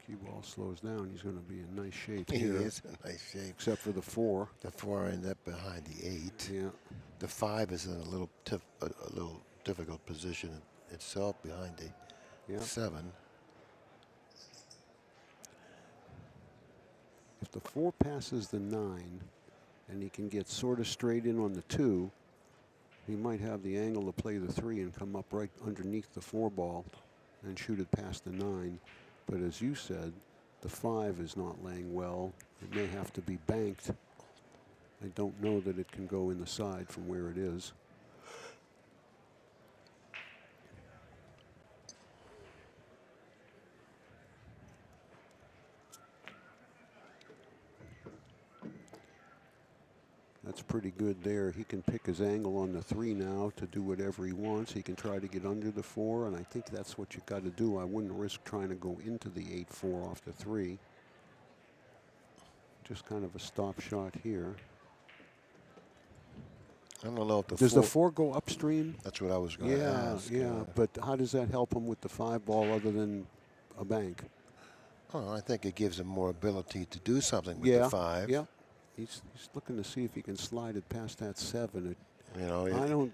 Cue ball slows down. He's going to be in nice shape here. He is in nice shape. Except for the 4. The 4 ended up behind the 8. Yeah. The 5 is in a little difficult position itself behind the 7. If the 4 passes the 9, and he can get sort of straight in on the 2, he might have the angle to play the 3 and come up right underneath the 4 ball and shoot it past the 9. But as you said, the 5 is not laying well. It may have to be banked. I don't know that it can go in the side from where it is. That's pretty good there. He can pick his angle on the 3 now to do whatever he wants. He can try to get under the 4, and I think that's what you got to do. I wouldn't risk trying to go into the 8-4 off the 3. Just kind of a stop shot here. I don't know if the does the 4 go upstream? That's what I was going to ask. Yeah, but how does that help him with the 5 ball other than a bank? Oh, I think it gives him more ability to do something with the 5. Yeah. He's looking to see if he can slide it past that 7. You know,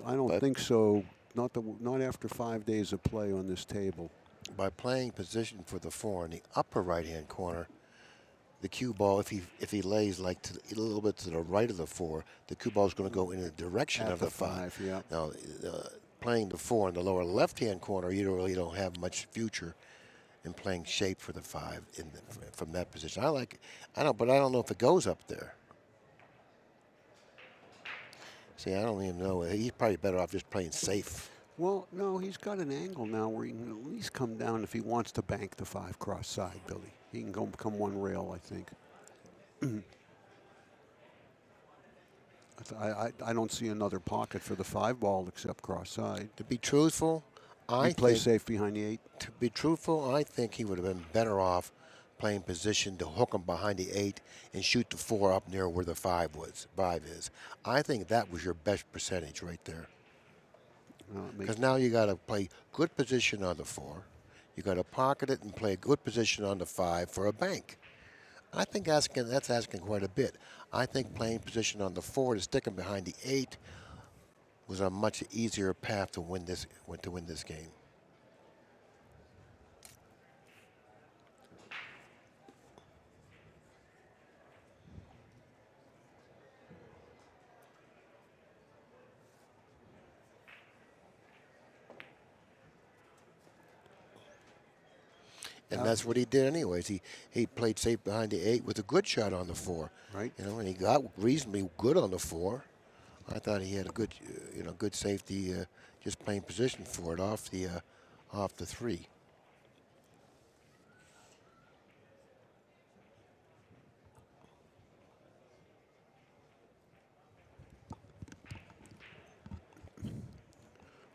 I don't think so. Not after 5 days of play on this table. By playing position for the 4 in the upper right-hand corner, the cue ball, if he lays like a little bit to the right of the 4, the cue ball is going to go in the direction of the 5. Yeah. Now, playing the 4 in the lower left-hand corner, you really don't have much future in playing shape for the 5 from that position. But I don't know if it goes up there. See, I don't even know. He's probably better off just playing safe. Well, no, he's got an angle now where he can at least come down if he wants to bank the 5 cross side, Billy. He can come one rail, I think. I don't see another pocket for the 5 ball except cross side. To be truthful, I play safe behind the 8. To be truthful, I think he would have been better off playing position to hook him behind the 8 and shoot the 4 up near where the 5 is. I think that was your best percentage right there. Because now you got to play good position on the 4. You got to pocket it and play a good position on the 5 for a bank. I think that's asking quite a bit. I think playing position on the 4 to stick him behind the 8 was a much easier path to win this game. And that's what he did anyways. He played safe behind the 8 with a good shot on the 4. Right. You know, and he got reasonably good on the 4. I thought he had a good, good safety, just playing position for it off the 3.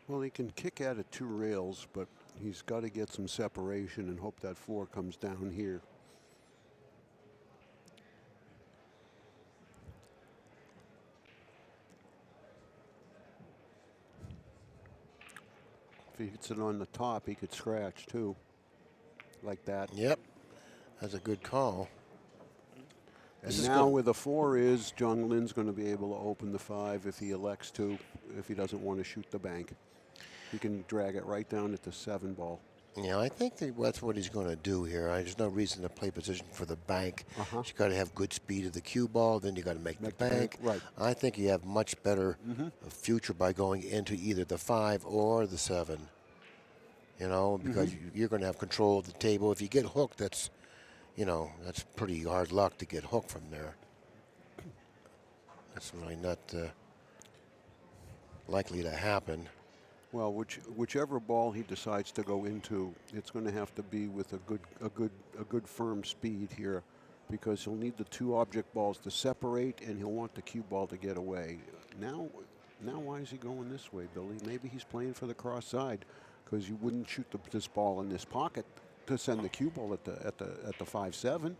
Well, he can kick out at 2 rails, but he's got to get some separation and hope that 4 comes down here. If he hits it on the top, he could scratch too, like that. Yep, that's a good call. And now where the 4 is, Jung-Lin's going to be able to open the 5 if he elects to, if he doesn't want to shoot the bank. He can drag it right down at the 7 ball. Yeah, I think that's what he's going to do here. There's no reason to play position for the bank. You got to have good speed of the cue ball, then you got to make the bank. Right. I think you have much better future by going into either the 5 or the 7. You know, because you're going to have control of the table. If you get hooked, that's pretty hard luck to get hooked from there. That's really not likely to happen. Well, whichever ball he decides to go into, it's going to have to be with a good firm speed here, because he'll need the 2 object balls to separate, and he'll want the cue ball to get away. Now why is he going this way, Billy? Maybe he's playing for the cross side, because you wouldn't shoot this ball in this pocket to send the cue ball at the 5-7.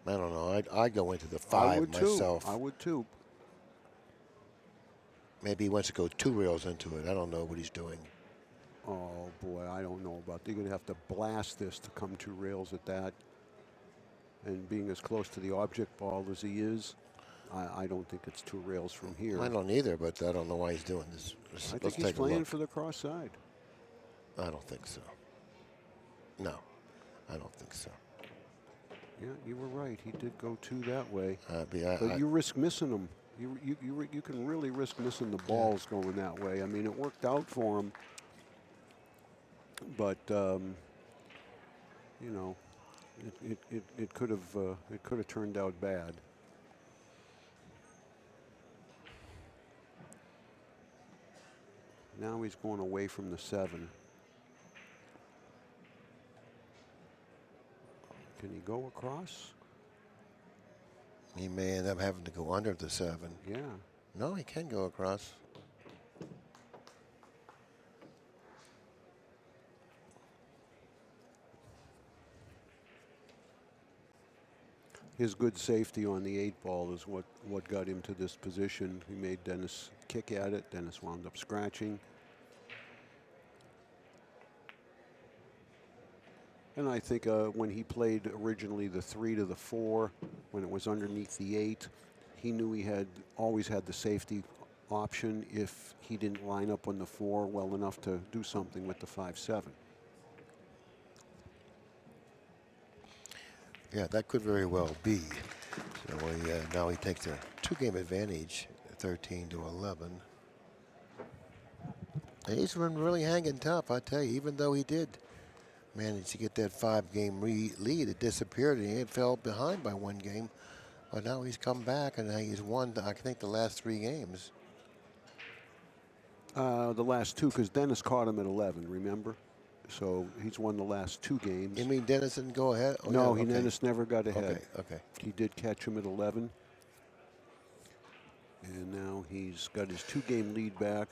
I don't know. I'd go into the 5 myself. I would too. Maybe he wants to go 2 rails into it. I don't know what he's doing. Oh, boy, I don't know about that. You're going to have to blast this to come 2 rails at that. And being as close to the object ball as he is, I don't think it's 2 rails from here. I don't either, but I don't know why he's doing this. I think he's playing for the cross side. I don't think so. No, I don't think so. Yeah, you were right. He did go 2 that way. But I, you risk missing them. You can really risk missing the yeah. balls going that way. I mean, it worked out for him, but you know, it could have turned out bad. Now he's going away from the 7. Can he go across? He may end up having to go under the 7. Yeah. No, he can go across. His good safety on the 8 ball is what got him to this position. He made Dennis kick at it. Dennis wound up scratching. And I think when he played originally the 3 to the 4, when it was underneath the 8, he knew he had always had the safety option if he didn't line up on the 4 well enough to do something with the 5-7. Yeah, that could very well be. So now he takes a 2-game advantage, 13 to 11. And he's been really hanging tough, I tell you, even though he did manage to get that 5-game lead. It disappeared and he fell behind by 1 game. But now he's come back and he's won, I think, the last 3 games. The last 2, because Dennis caught him at 11, remember? So he's won the last 2 games. You mean Dennis didn't go ahead? Oh, no, yeah, okay. Dennis never got ahead. Okay. He did catch him at 11. And now he's got his 2-game lead back.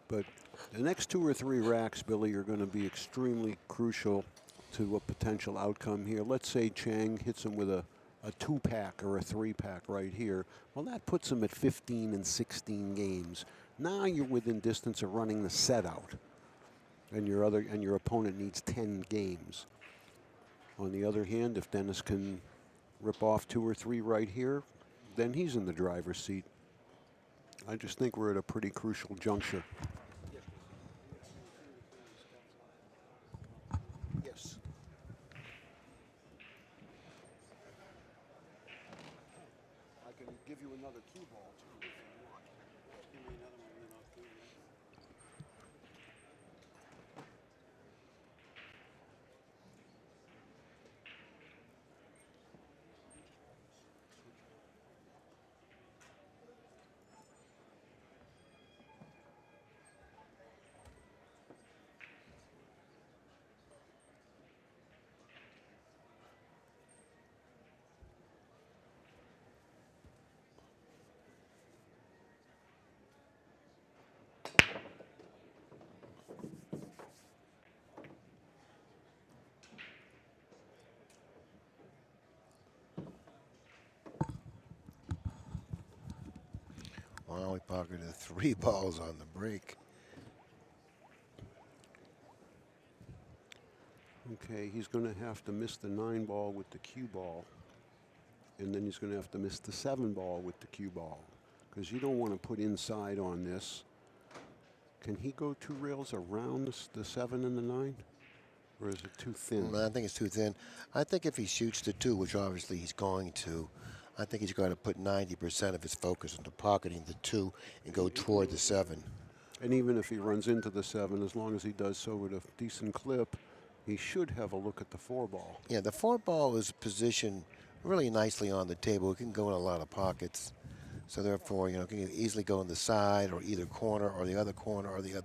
But the next 2 or 3 racks, Billy, are going to be extremely crucial to a potential outcome here. Let's say Chang hits him with a 2-pack or a 3-pack right here. Well, that puts him at 15 and 16 games. Now you're within distance of running the set out, and your opponent needs 10 games. On the other hand, if Dennis can rip off 2 or 3 right here, then he's in the driver's seat. I just think we're at a pretty crucial juncture. Yes. I can give you another cue ball, too, if you want. Give me another one, and I'll cue you. Wow, he pocketed 3 balls on the break. Okay, he's going to have to miss the 9 ball with the cue ball. And then he's going to have to miss the 7 ball with the cue ball. Because you don't want to put inside on this. Can he go 2 rails around the 7 and the 9? Or is it too thin? I think it's too thin. I think if he shoots the 2, which obviously he's going to, I think he's going to put 90% of his focus into pocketing the 2 and go toward the 7. And even if he runs into the 7, as long as he does so with a decent clip, he should have a look at the 4 ball. Yeah, the 4 ball is positioned really nicely on the table. It can go in a lot of pockets. So therefore, it can easily go in the side or either corner or the other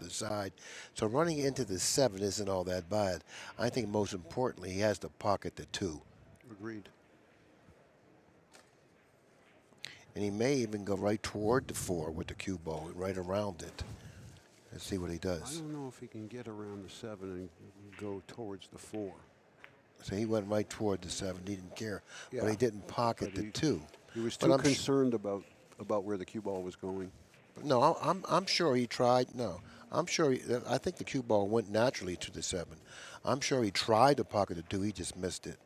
side. So running into the 7 isn't all that bad. I think most importantly, he has to pocket the 2. Agreed. And he may even go right toward the 4 with the cue ball, right around it. Let's see what he does. I don't know if he can get around the 7 and go towards the 4. So he went right toward the 7. He didn't care. Yeah, but he didn't pocket the 2. He was too concerned about where the cue ball was going. No, I'm sure he tried. No, I'm sure. I think the cue ball went naturally to the 7. I'm sure he tried to pocket the 2. He just missed it.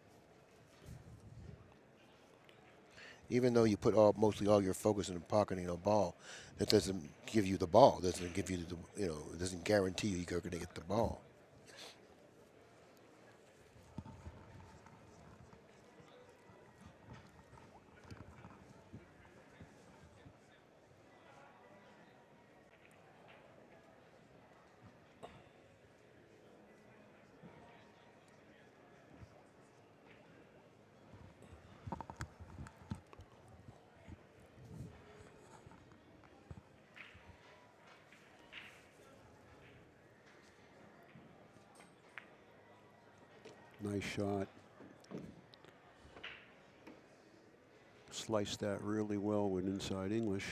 Even though you put mostly all your focus in pocketing a ball, that doesn't give you the ball. Doesn't give you the it doesn't guarantee you're going to get the ball. Nice shot. Sliced that really well with inside English.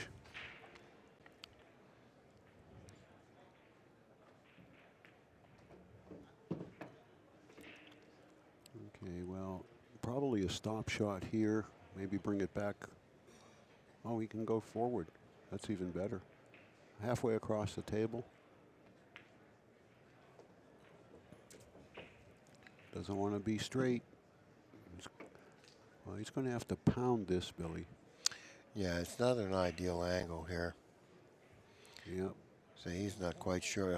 Okay, well, probably a stop shot here. Maybe bring it back. Oh, he can go forward. That's even better. Halfway across the table. Doesn't want to be straight. Well, he's going to have to pound this, Billy. Yeah, it's not an ideal angle here. Yep. So he's not quite sure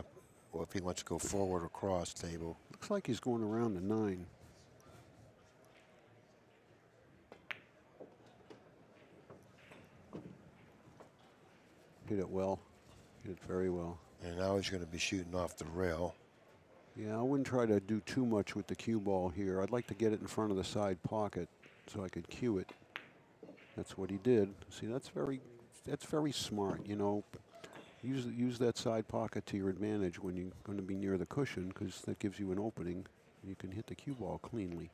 if he wants to go forward or cross table. Looks like he's going around the 9. Hit it well. Hit it very well. And now he's going to be shooting off the rail. Yeah, I wouldn't try to do too much with the cue ball here. I'd like to get it in front of the side pocket so I could cue it. That's what he did. See, that's very smart, you know. Use that side pocket to your advantage when you're going to be near the cushion, because that gives you an opening. You can hit the cue ball cleanly.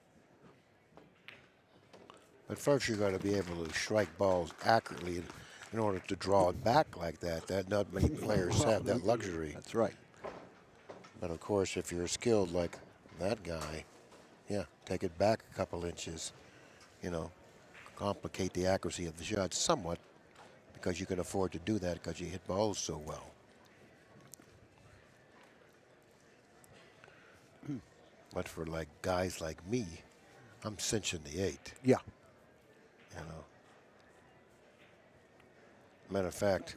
But first you got to be able to strike balls accurately in order to draw it back like that. Not many players have that luxury. That's right. But of course, if you're skilled like that guy, yeah, take it back a couple inches, you know, complicate the accuracy of the shot somewhat, because you can afford to do that because you hit balls so well. But for like guys like me, I'm cinching the 8. Yeah. You know. Matter of fact,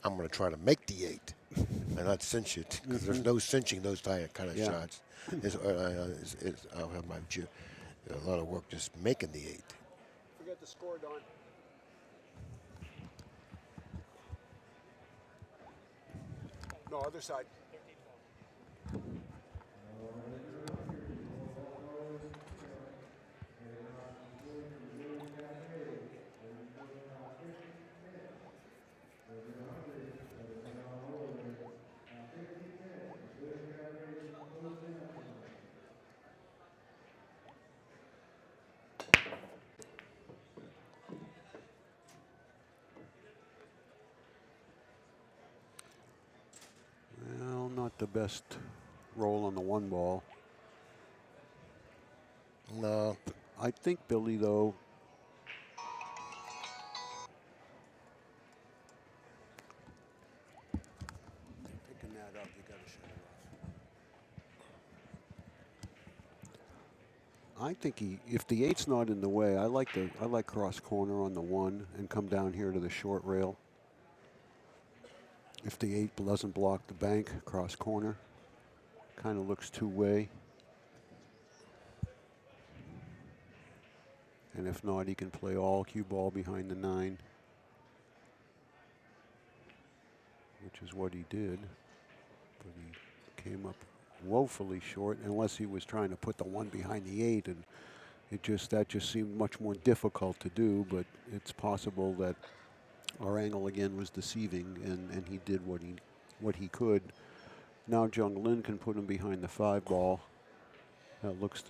I'm going to try to make the 8 and not cinch it, because there's no cinching those kind of shots. I'll have a lot of work just making the 8. Forget the score, Don. No, other side. Well, not the best roll on the 1 ball. No. I think, Billy, though, picking that up, you got to shut it off. I think if the 8's not in the way, I like cross corner on the 1 and come down here to the short rail. If the 8 doesn't block the bank, cross corner, kind of looks two-way. And if not, he can play all cue ball behind the 9, which is what he did. But he came up woefully short, unless he was trying to put the 1 behind the 8, and that just seemed much more difficult to do. But it's possible that our angle again was deceiving, and he did what he could. Now Jung-Lin can put him behind the 5 ball. That looks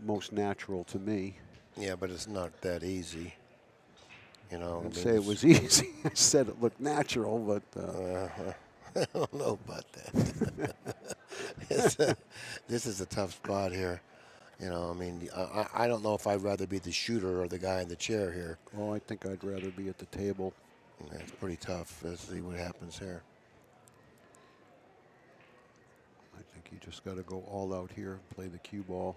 most natural to me. Yeah, but it's not that easy. You know, I didn't say it was easy. I said it looked natural, but I don't know about that. This is a tough spot here. You know, I mean, I don't know if I'd rather be the shooter or the guy in the chair here. Oh, I think I'd rather be at the table. Yeah, it's pretty tough. Let's see what happens here. I think you just got to go all out here, play the cue ball.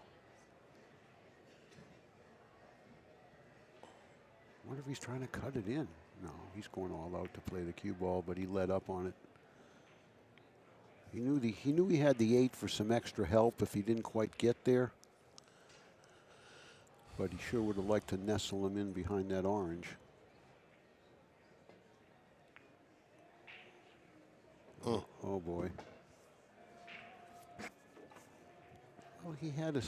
I wonder if he's trying to cut it in. No, he's going all out to play the cue ball, but he let up on it. He knew he had the 8 for some extra help if he didn't quite get there. But he sure would have liked to nestle him in behind that orange. Oh boy. Well, he had a.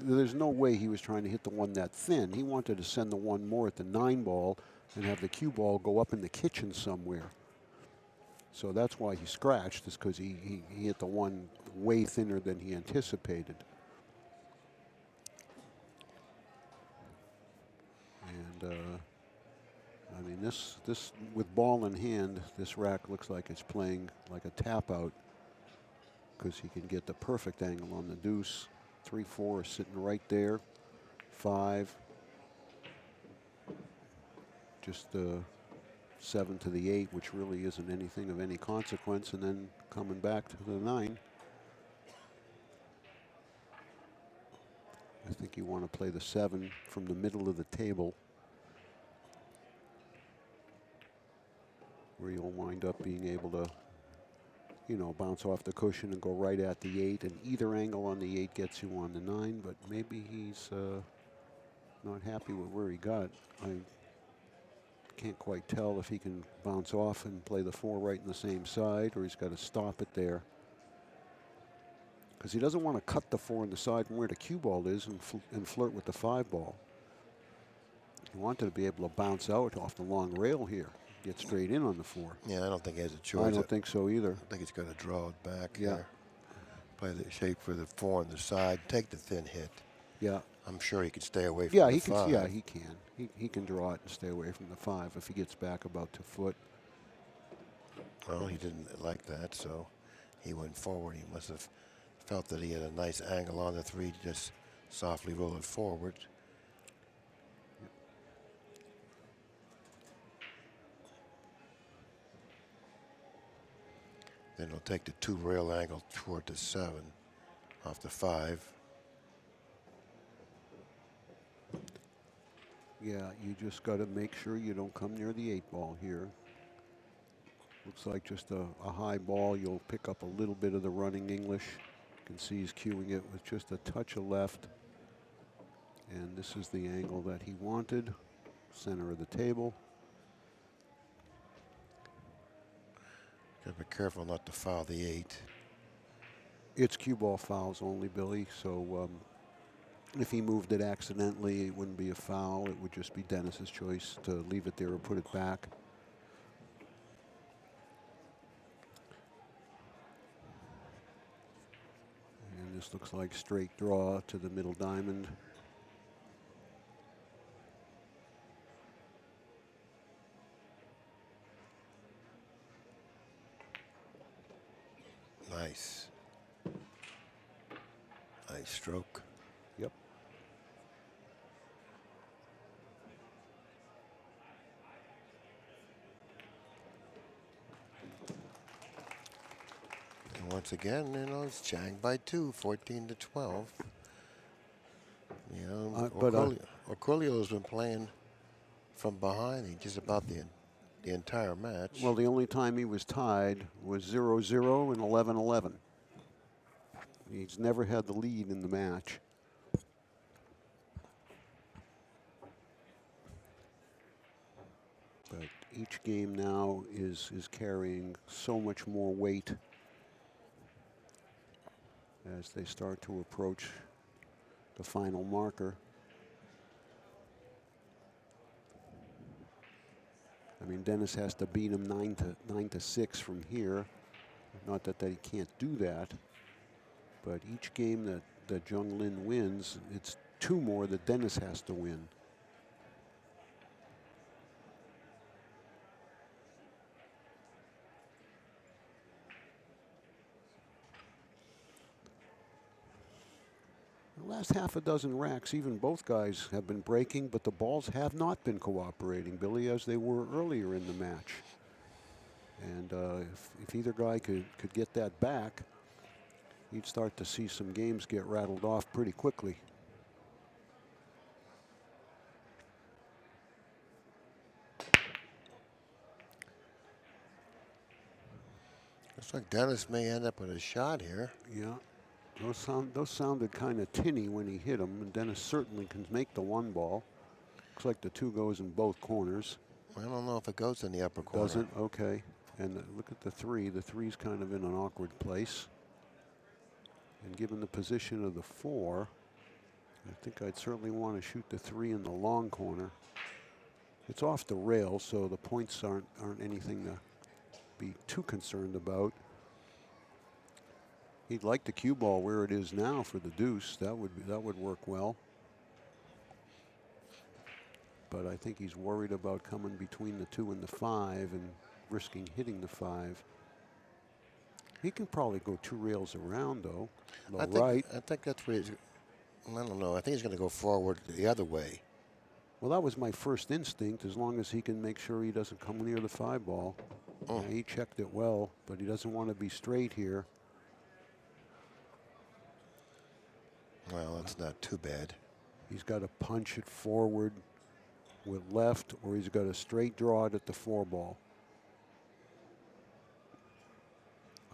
There's no way he was trying to hit the 1 that thin. He wanted to send the 1 more at the 9 ball and have the cue ball go up in the kitchen somewhere. So that's why he scratched, is because he hit the 1 way thinner than he anticipated. I mean, this with ball in hand, this rack looks like it's playing like a tap out because he can get the perfect angle on the deuce. 3-4 is sitting right there. 5, just 7 to the 8, which really isn't anything of any consequence, and then coming back to the 9. I think you want to play the 7 from the middle of the table, where you'll wind up being able to, you know, bounce off the cushion and go right at the 8, and either angle on the 8 gets you on the 9, but maybe he's not happy with where he got. I can't quite tell if he can bounce off and play the 4 right in the same side, or he's got to stop it there. Because he doesn't want to cut the 4 on the side from where the cue ball is and flirt with the 5 ball. He wanted to be able to bounce out off the long rail here, get straight in on the 4. Yeah, I don't think he has a choice. I don't think so either. I think he's going to draw it back Yeah. here. Play the shape for the 4 on the side, take the thin hit. Yeah. I'm sure he could stay away from the 5. Yeah, he can. He can draw it and stay away from the 5 if he gets back about 2 foot. Well, he didn't like that, so he went forward. He must have felt that he had a nice angle on the 3 to just softly roll it forward. Then he'll take the 2 rail angle toward the 7 off the 5. Yeah, you just got to make sure you don't come near the 8 ball here. Looks like just a high ball. You'll pick up a little bit of the running English. You can see he's cueing it with just a touch of left. And this is the angle that he wanted, center of the table. Gotta be careful not to foul the 8. It's cue ball fouls only, Billy. So if he moved it accidentally, it wouldn't be a foul. It would just be Dennis's choice to leave it there or put it back. And this looks like straight draw to the middle diamond. Nice. Nice stroke. Yep. And once again, you know, it's Chang by 2, 14-12. You know, Orcollo has been playing from behind. He just about the entire match. Well, the only time he was tied was 0-0 and 11-11. He's never had the lead in the match. But each game now is carrying so much more weight as they start to approach the final marker. I mean, Dennis has to beat him 9-6 from here. Not that he can't do that, but each game that Jung-Lin wins, it's 2 more that Dennis has to win. The last half a dozen racks, even both guys have been breaking, but the balls have not been cooperating, Billy, as they were earlier in the match. And if either guy could get that back, you'd start to see some games get rattled off pretty quickly. Looks like Dennis may end up with a shot here. Yeah, those sounded kind of tinny when he hit them, and Dennis certainly can make the 1 ball. Looks like the 2 goes in both corners. I don't know if it goes in the upper corner. Doesn't? Okay. And look at the 3. The 3's kind of in an awkward place. And given the position of the 4, I think I'd certainly want to shoot the 3 in the long corner. It's off the rail, so the points aren't anything to be too concerned about. He'd like the cue ball where it is now for the deuce. That would work well. but I think he's worried about coming between the 2 and the 5 and risking hitting the 5. He can probably go 2 rails around, though. I think that's what he's, I don't know. I think he's going to go forward the other way. Well, that was my first instinct, as long as he can make sure he doesn't come near the 5 ball. He checked it well, but he doesn't want to be straight here. Well, that's not too bad. He's got to punch it forward with left, or he's got to straight draw it at the 4 ball.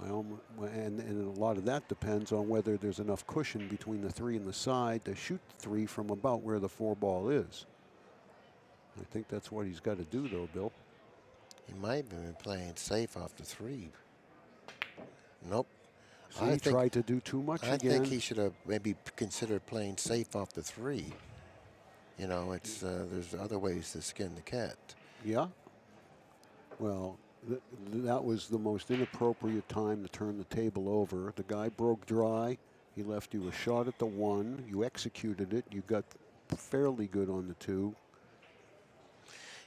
And a lot of that depends on whether there's enough cushion between the 3 and the side to shoot the 3 from about where the 4 ball is. I think that's what he's got to do, though, Bill. He might have been playing safe off the 3. Nope. So he tried to do too much again. I think he should have maybe considered playing safe off the 3. You know, it's there's other ways to skin the cat. Yeah. Well, that was the most inappropriate time to turn the table over. The guy broke dry. He left you a shot at the 1. You executed it. You got fairly good on the 2.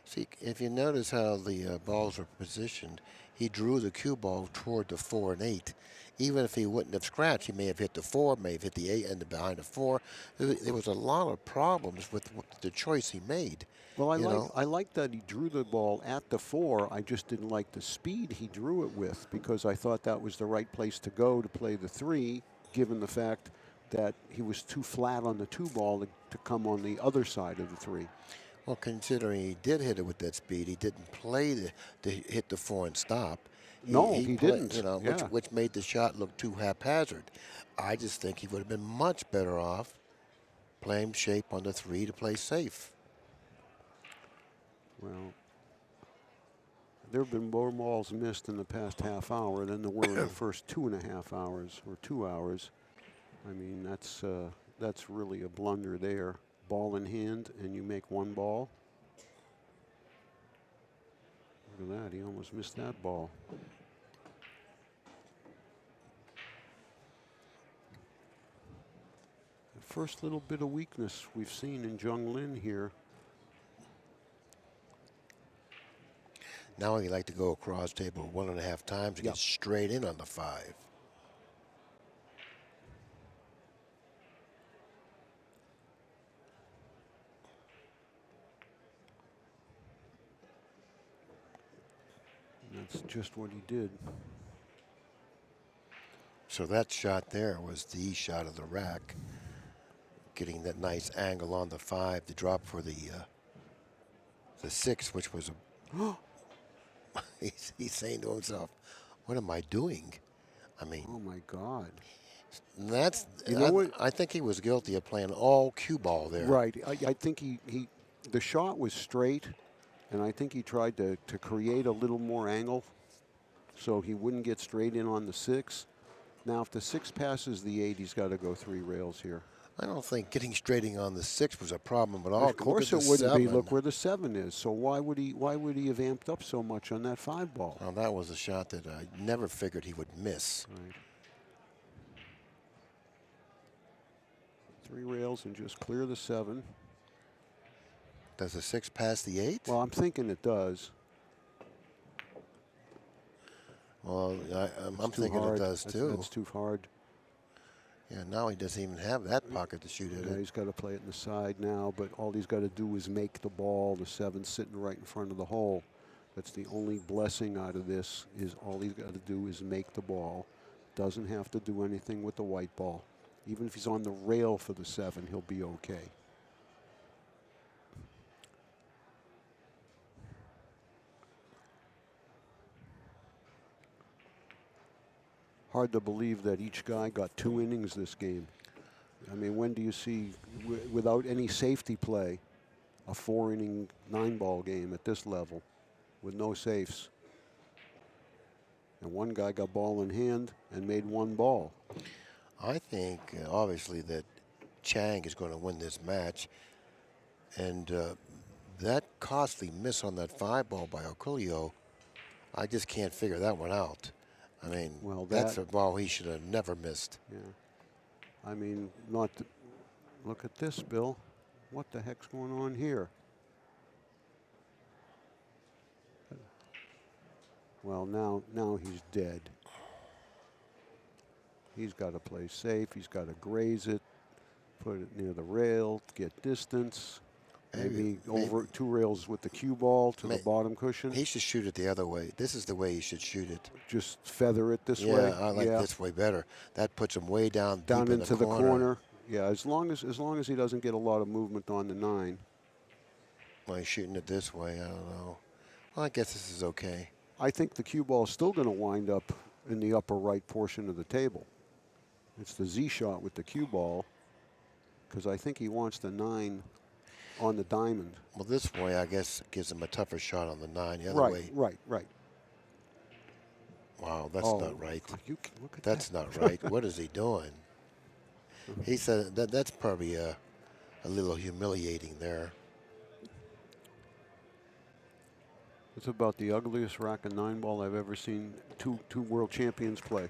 See, if you notice how the balls were positioned, he drew the cue ball toward the 4 and 8. Even if he wouldn't have scratched, he may have hit the 4, may have hit the 8 and behind the 4. There was a lot of problems with the choice he made. Well, I like that he drew the ball at the 4. I just didn't like the speed he drew it with, because I thought that was the right place to go to play the 3, given the fact that he was too flat on the 2 ball to come on the other side of the 3. Well, considering he did hit it with that speed, he didn't play to hit the 4 and stop. He didn't. You know, which made the shot look too haphazard. I just think he would have been much better off playing shape on the 3 to play safe. Well, there have been more balls missed in the past half hour than there were in the first 2.5 hours or 2 hours. I mean, that's really a blunder there. Ball in hand, and you make 1 ball. Look at that, he almost missed that ball. The first little bit of weakness we've seen in Jung-Lin here. Now he'd like to go across table 1.5 times and get straight in on the 5. That's just what he did. So that shot there was the shot of the rack, getting that nice angle on the 5 to drop for the 6, which was a. he's saying to himself, "What am I doing?" I mean, oh my God. That's I think he was guilty of playing all cue ball there. Right. I think the shot was straight. And I think he tried to create a little more angle so he wouldn't get straight in on the 6. Now, if the 6 passes the 8, he's got to go 3 rails here. I don't think getting straight in on the 6 was a problem at all. Of course it wouldn't be. Look where the 7 is. So why would he have amped up so much on that 5 ball? Well, that was a shot that I never figured he would miss. Right. 3 rails and just clear the 7. Does the 6 pass the 8? Well, I'm thinking it does. Well, I'm thinking it does too. That's too hard. Yeah, now he doesn't even have that pocket to shoot it. Yeah, he's got to play it in the side now, but all he's got to do is make the ball. The 7's sitting right in front of the hole. That's the only blessing out of this, is all he's got to do is make the ball. Doesn't have to do anything with the white ball. Even if he's on the rail for the 7, he'll be okay. Hard to believe that each guy got 2 innings this game. I mean, when do you see, without any safety play, a 4-inning 9-ball game at this level with no safes? And one guy got ball in hand and made 1 ball. I think, obviously, that Chang is going to win this match. And that costly miss on that 5 ball by Orcollo, I just can't figure that one out. I mean, well, that's a ball he should have never missed. Yeah. I mean, look at this, Bill. What the heck's going on here? Well, now he's dead. He's got to play safe. He's got to graze it, put it near the rail, get distance. Maybe over 2 rails with the cue ball to the bottom cushion. He should shoot it the other way. This is the way he should shoot it. Just feather it this way. Yeah, I like this way better. That puts him way down deep into in the corner. Yeah, as long as he doesn't get a lot of movement on the 9. Well, he's shooting it this way. I don't know. Well, I guess this is okay. I think the cue ball is still going to wind up in the upper right portion of the table. It's the Z shot with the cue ball, because I think he wants the 9 on the diamond. Well, this way, I guess, gives him a tougher shot on the 9. The other way. Right. Wow, that's not right. Look at that's not right. What is he doing? He said that's probably a little humiliating there. It's about the ugliest rack and 9 ball I've ever seen two world champions play.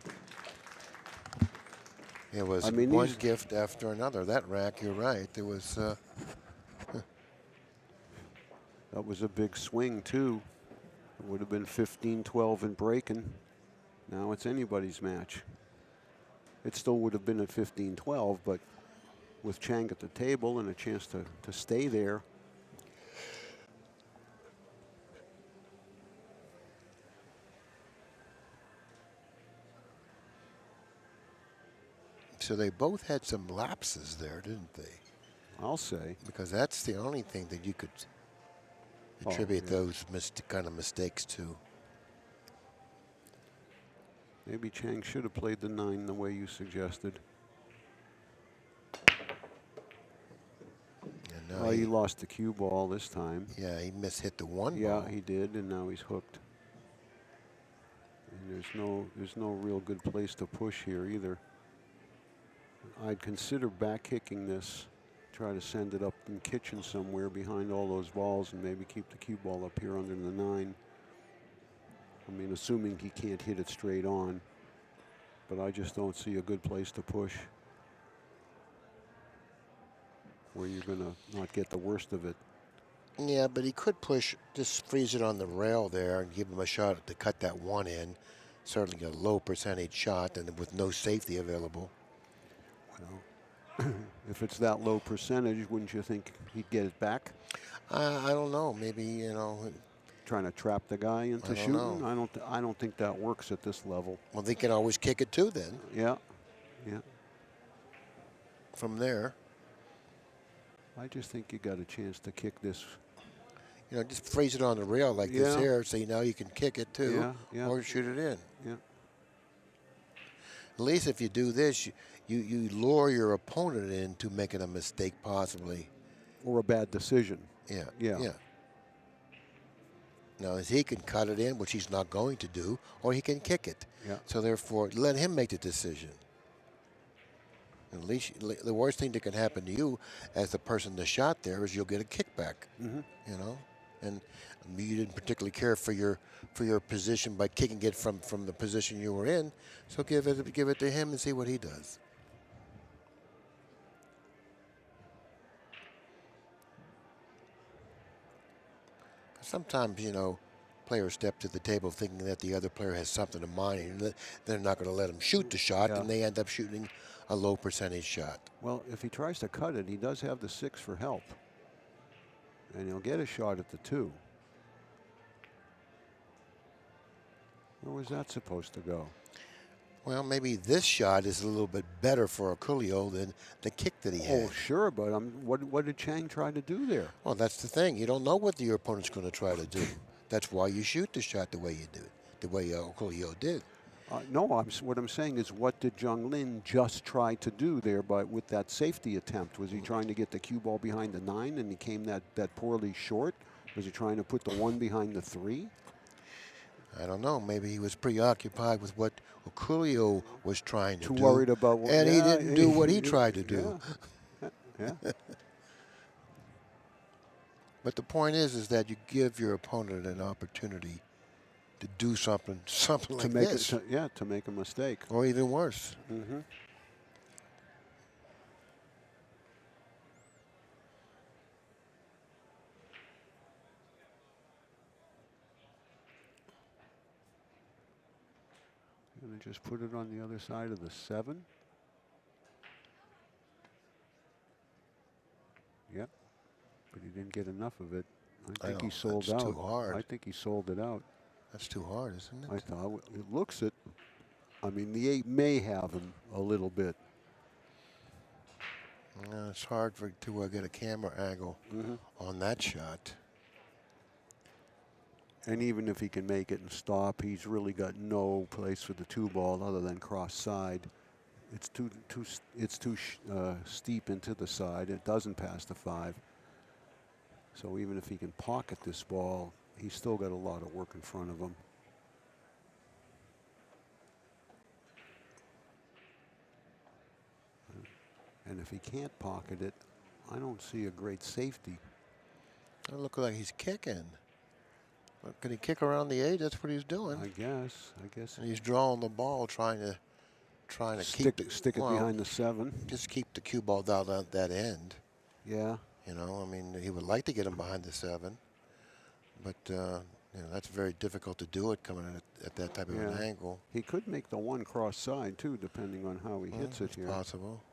It was one gift after another. That rack, you're right. It was. That was a big swing, too. It would have been 15-12 in breaking. Now it's anybody's match. It still would have been at 15-12, but with Chang at the table and a chance to stay there. So they both had some lapses there, didn't they? I'll say. Because that's the only thing that you could attribute those kind of mistakes to. Maybe Chang should have played the 9 the way you suggested. Oh, he lost the cue ball this time. Yeah, he hit the 1 ball. Yeah, he did, and now he's hooked. And there's no real good place to push here either. I'd consider back kicking this, try to send it up in kitchen somewhere behind all those balls, and maybe keep the cue ball up here under the 9. I mean, assuming he can't hit it straight on, but I just don't see a good place to push where you're going to not get the worst of it. Yeah, but he could push, just freeze it on the rail there and give him a shot to cut that 1 in. Certainly a low percentage shot and with no safety available. Well, if it's that low percentage, wouldn't you think he'd get it back? I don't know. Maybe, trying to trap the guy into shooting. I don't think that works at this level. Well, they can always kick it too then. Yeah. From there. I just think you got a chance to kick this. Just freeze it on the rail like this here, so now you can kick it too, or shoot it in. Yeah. At least if you do this, you lure your opponent into making a mistake possibly. Or a bad decision. Yeah. Now, he can cut it in, which he's not going to do, or he can kick it. Yeah. So therefore, let him make the decision. At least the worst thing that can happen to you as the person that shot there is you'll get a kickback. And you didn't particularly care for your position by kicking it from the position you were in. So give it to him and see what he does. Sometimes, players step to the table thinking that the other player has something in mind, and they're not going to let him shoot the shot, and they end up shooting a low percentage shot. Well, if he tries to cut it, he does have the 6 for help, and he'll get a shot at the 2. Where was that supposed to go? Well, maybe this shot is a little bit better for Orcollo than the kick that he had. Oh, sure, but what did Chang try to do there? Well, that's the thing. You don't know what your opponent's going to try to do. That's why you shoot the shot the way you do, the way Orcollo did. No, what I'm saying is, what did Jung-Lin just try to do there with that safety attempt? Was he trying to get the cue ball behind the 9 and he came that poorly short? Was he trying to put the 1 behind the 3? I don't know. Maybe he was preoccupied with what Orcollo was trying to do. Too worried about what... And he didn't do what he tried to do. Yeah. But the point is that you give your opponent an opportunity to do something like this. To make a mistake. Or even worse. Mm-hmm. Gonna just put it on the other side of the 7. Yep, but he didn't get enough of it. I think he sold out. Too hard. I think he sold it out. That's too hard, isn't it? I thought it looks it. I mean, the 8 may have him a little bit. It's hard to get a camera angle on that shot. And even if he can make it and stop, he's really got no place for the 2 ball other than cross side. It's too steep into the side. It doesn't pass the 5. So even if he can pocket this ball, he's still got a lot of work in front of him. And if he can't pocket it, I don't see a great safety. It looks like he's kicking. Can he kick around the 8? That's what he's doing. I guess. And he's drawing the ball, trying to stick it behind the 7. Just keep the cue ball down at that end. Yeah. You know, I mean, he would like to get him behind the 7, but you know, that's very difficult to do it coming at that type of an angle. He could make the 1 cross side too, depending on how he hits it here. Possible.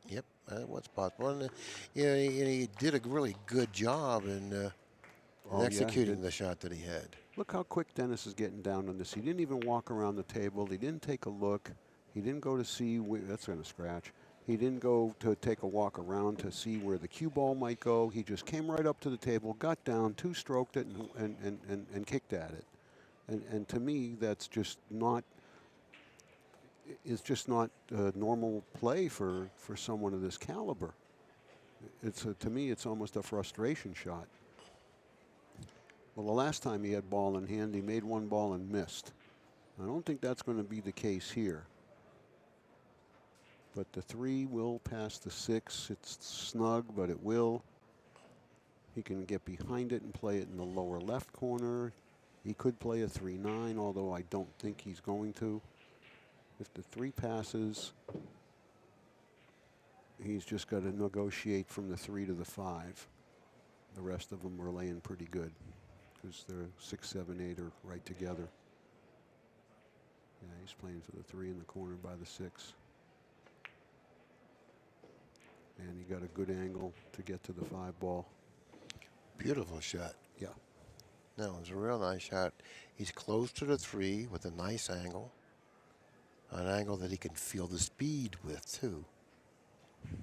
Yep, that was possible. And, he did a really good job in executing the shot that he had. Look how quick Dennis is getting down on this. He didn't even walk around the table. He didn't take a look. He didn't go to see that's going to scratch. He didn't go to take a walk around to see where the cue ball might go. He just came right up to the table, got down, 2-stroked it, and kicked at it. And to me, that's just not. It's just not normal play for someone of this caliber. To me, it's almost a frustration shot. Well, the last time he had ball in hand, he made 1 ball and missed. I don't think that's going to be the case here. But the 3 will pass the 6. It's snug, but it will. He can get behind it and play it in the lower left corner. He could play a 3-9, although I don't think he's going to. If the 3 passes, he's just got to negotiate from the 3 to the 5. The rest of them are laying pretty good because they're 6, 7, 8 are right together. Yeah, he's playing for the 3 in the corner by the 6. And he got a good angle to get to the 5 ball. Beautiful shot. Yeah. No, it was a real nice shot. He's close to the 3 with a nice angle. An angle that he can feel the speed with, too.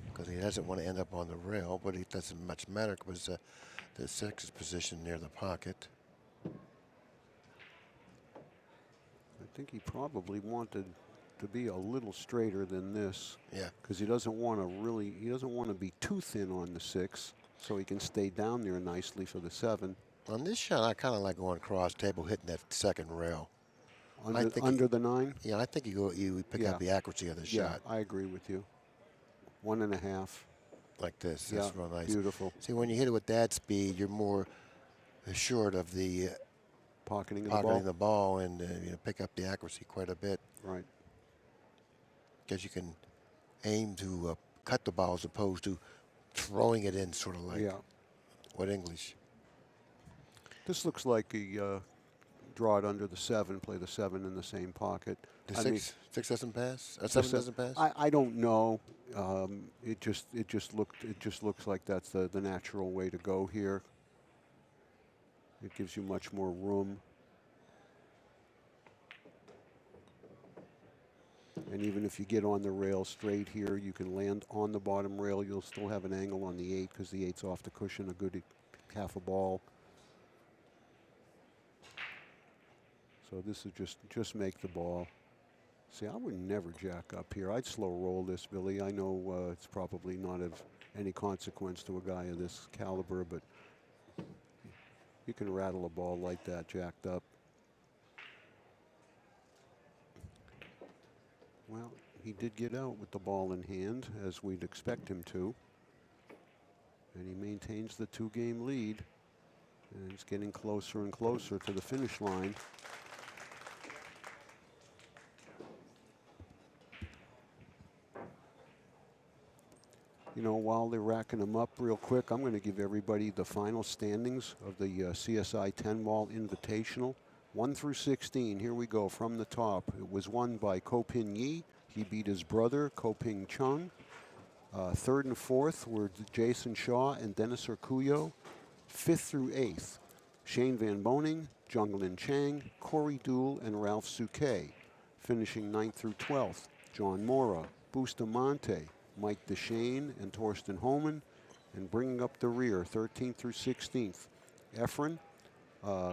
Because he doesn't want to end up on the rail, but it doesn't much matter because the 6 is positioned near the pocket. I think he probably wanted to be a little straighter than this. Yeah. Because he doesn't want to be too thin on the 6, so he can stay down there nicely for the 7. On this shot, I kind of like going cross table, hitting that 2nd rail. Under the 9? Yeah, I think you pick up the accuracy of the shot. I agree with you. 1.5. Like this. Yeah, that's real nice. Beautiful. See, when you hit it with that speed, you're more assured of the pocketing the ball and pick up the accuracy quite a bit. Right. Because you can aim to cut the ball as opposed to throwing it in, sort of like what English. This looks like a draw it under the 7, play the 7 in the same pocket. The 6 doesn't pass. 7 doesn't pass. I don't know. It just looks like that's the natural way to go here. It gives you much more room. And even if you get on the rail straight here, you can land on the bottom rail. You'll still have an angle on the 8 because the 8's off the cushion, a good half a ball. So this is just make the ball. See, I would never jack up here. I'd slow roll this, Billy. I know it's probably not of any consequence to a guy of this caliber, but you can rattle a ball like that jacked up. Well, he did get out with the ball in hand, as we'd expect him to. And he maintains the 2-game lead. And he's getting closer and closer to the finish line. You know, while they're racking them up real quick, I'm going to give everybody the final standings of the CSI 10-ball Invitational. 1 through 16, here we go from the top. It was won by Ko-Pin Yi. He beat his brother, Ko-Ping Chang. Third and fourth were Jason Shaw and Dennis Orcollo. Fifth through eighth, Shane Van Boning, Jung-Lin Chang, Corey Dool, and Ralph Souquet. Finishing 9th through 12th, John Mora, Bustamante, Mike DeShane, and Torsten Holman. And bringing up the rear, 13th through 16th, Efren,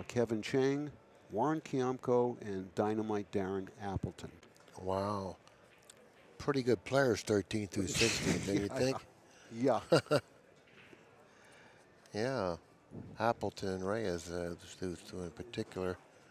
Kevin Chang, Warren Kiamko, and Dynamite Darren Appleton. Wow. Pretty good players, 13 through 16, don't you think? Yeah. Yeah. Appleton and Reyes, those two in particular.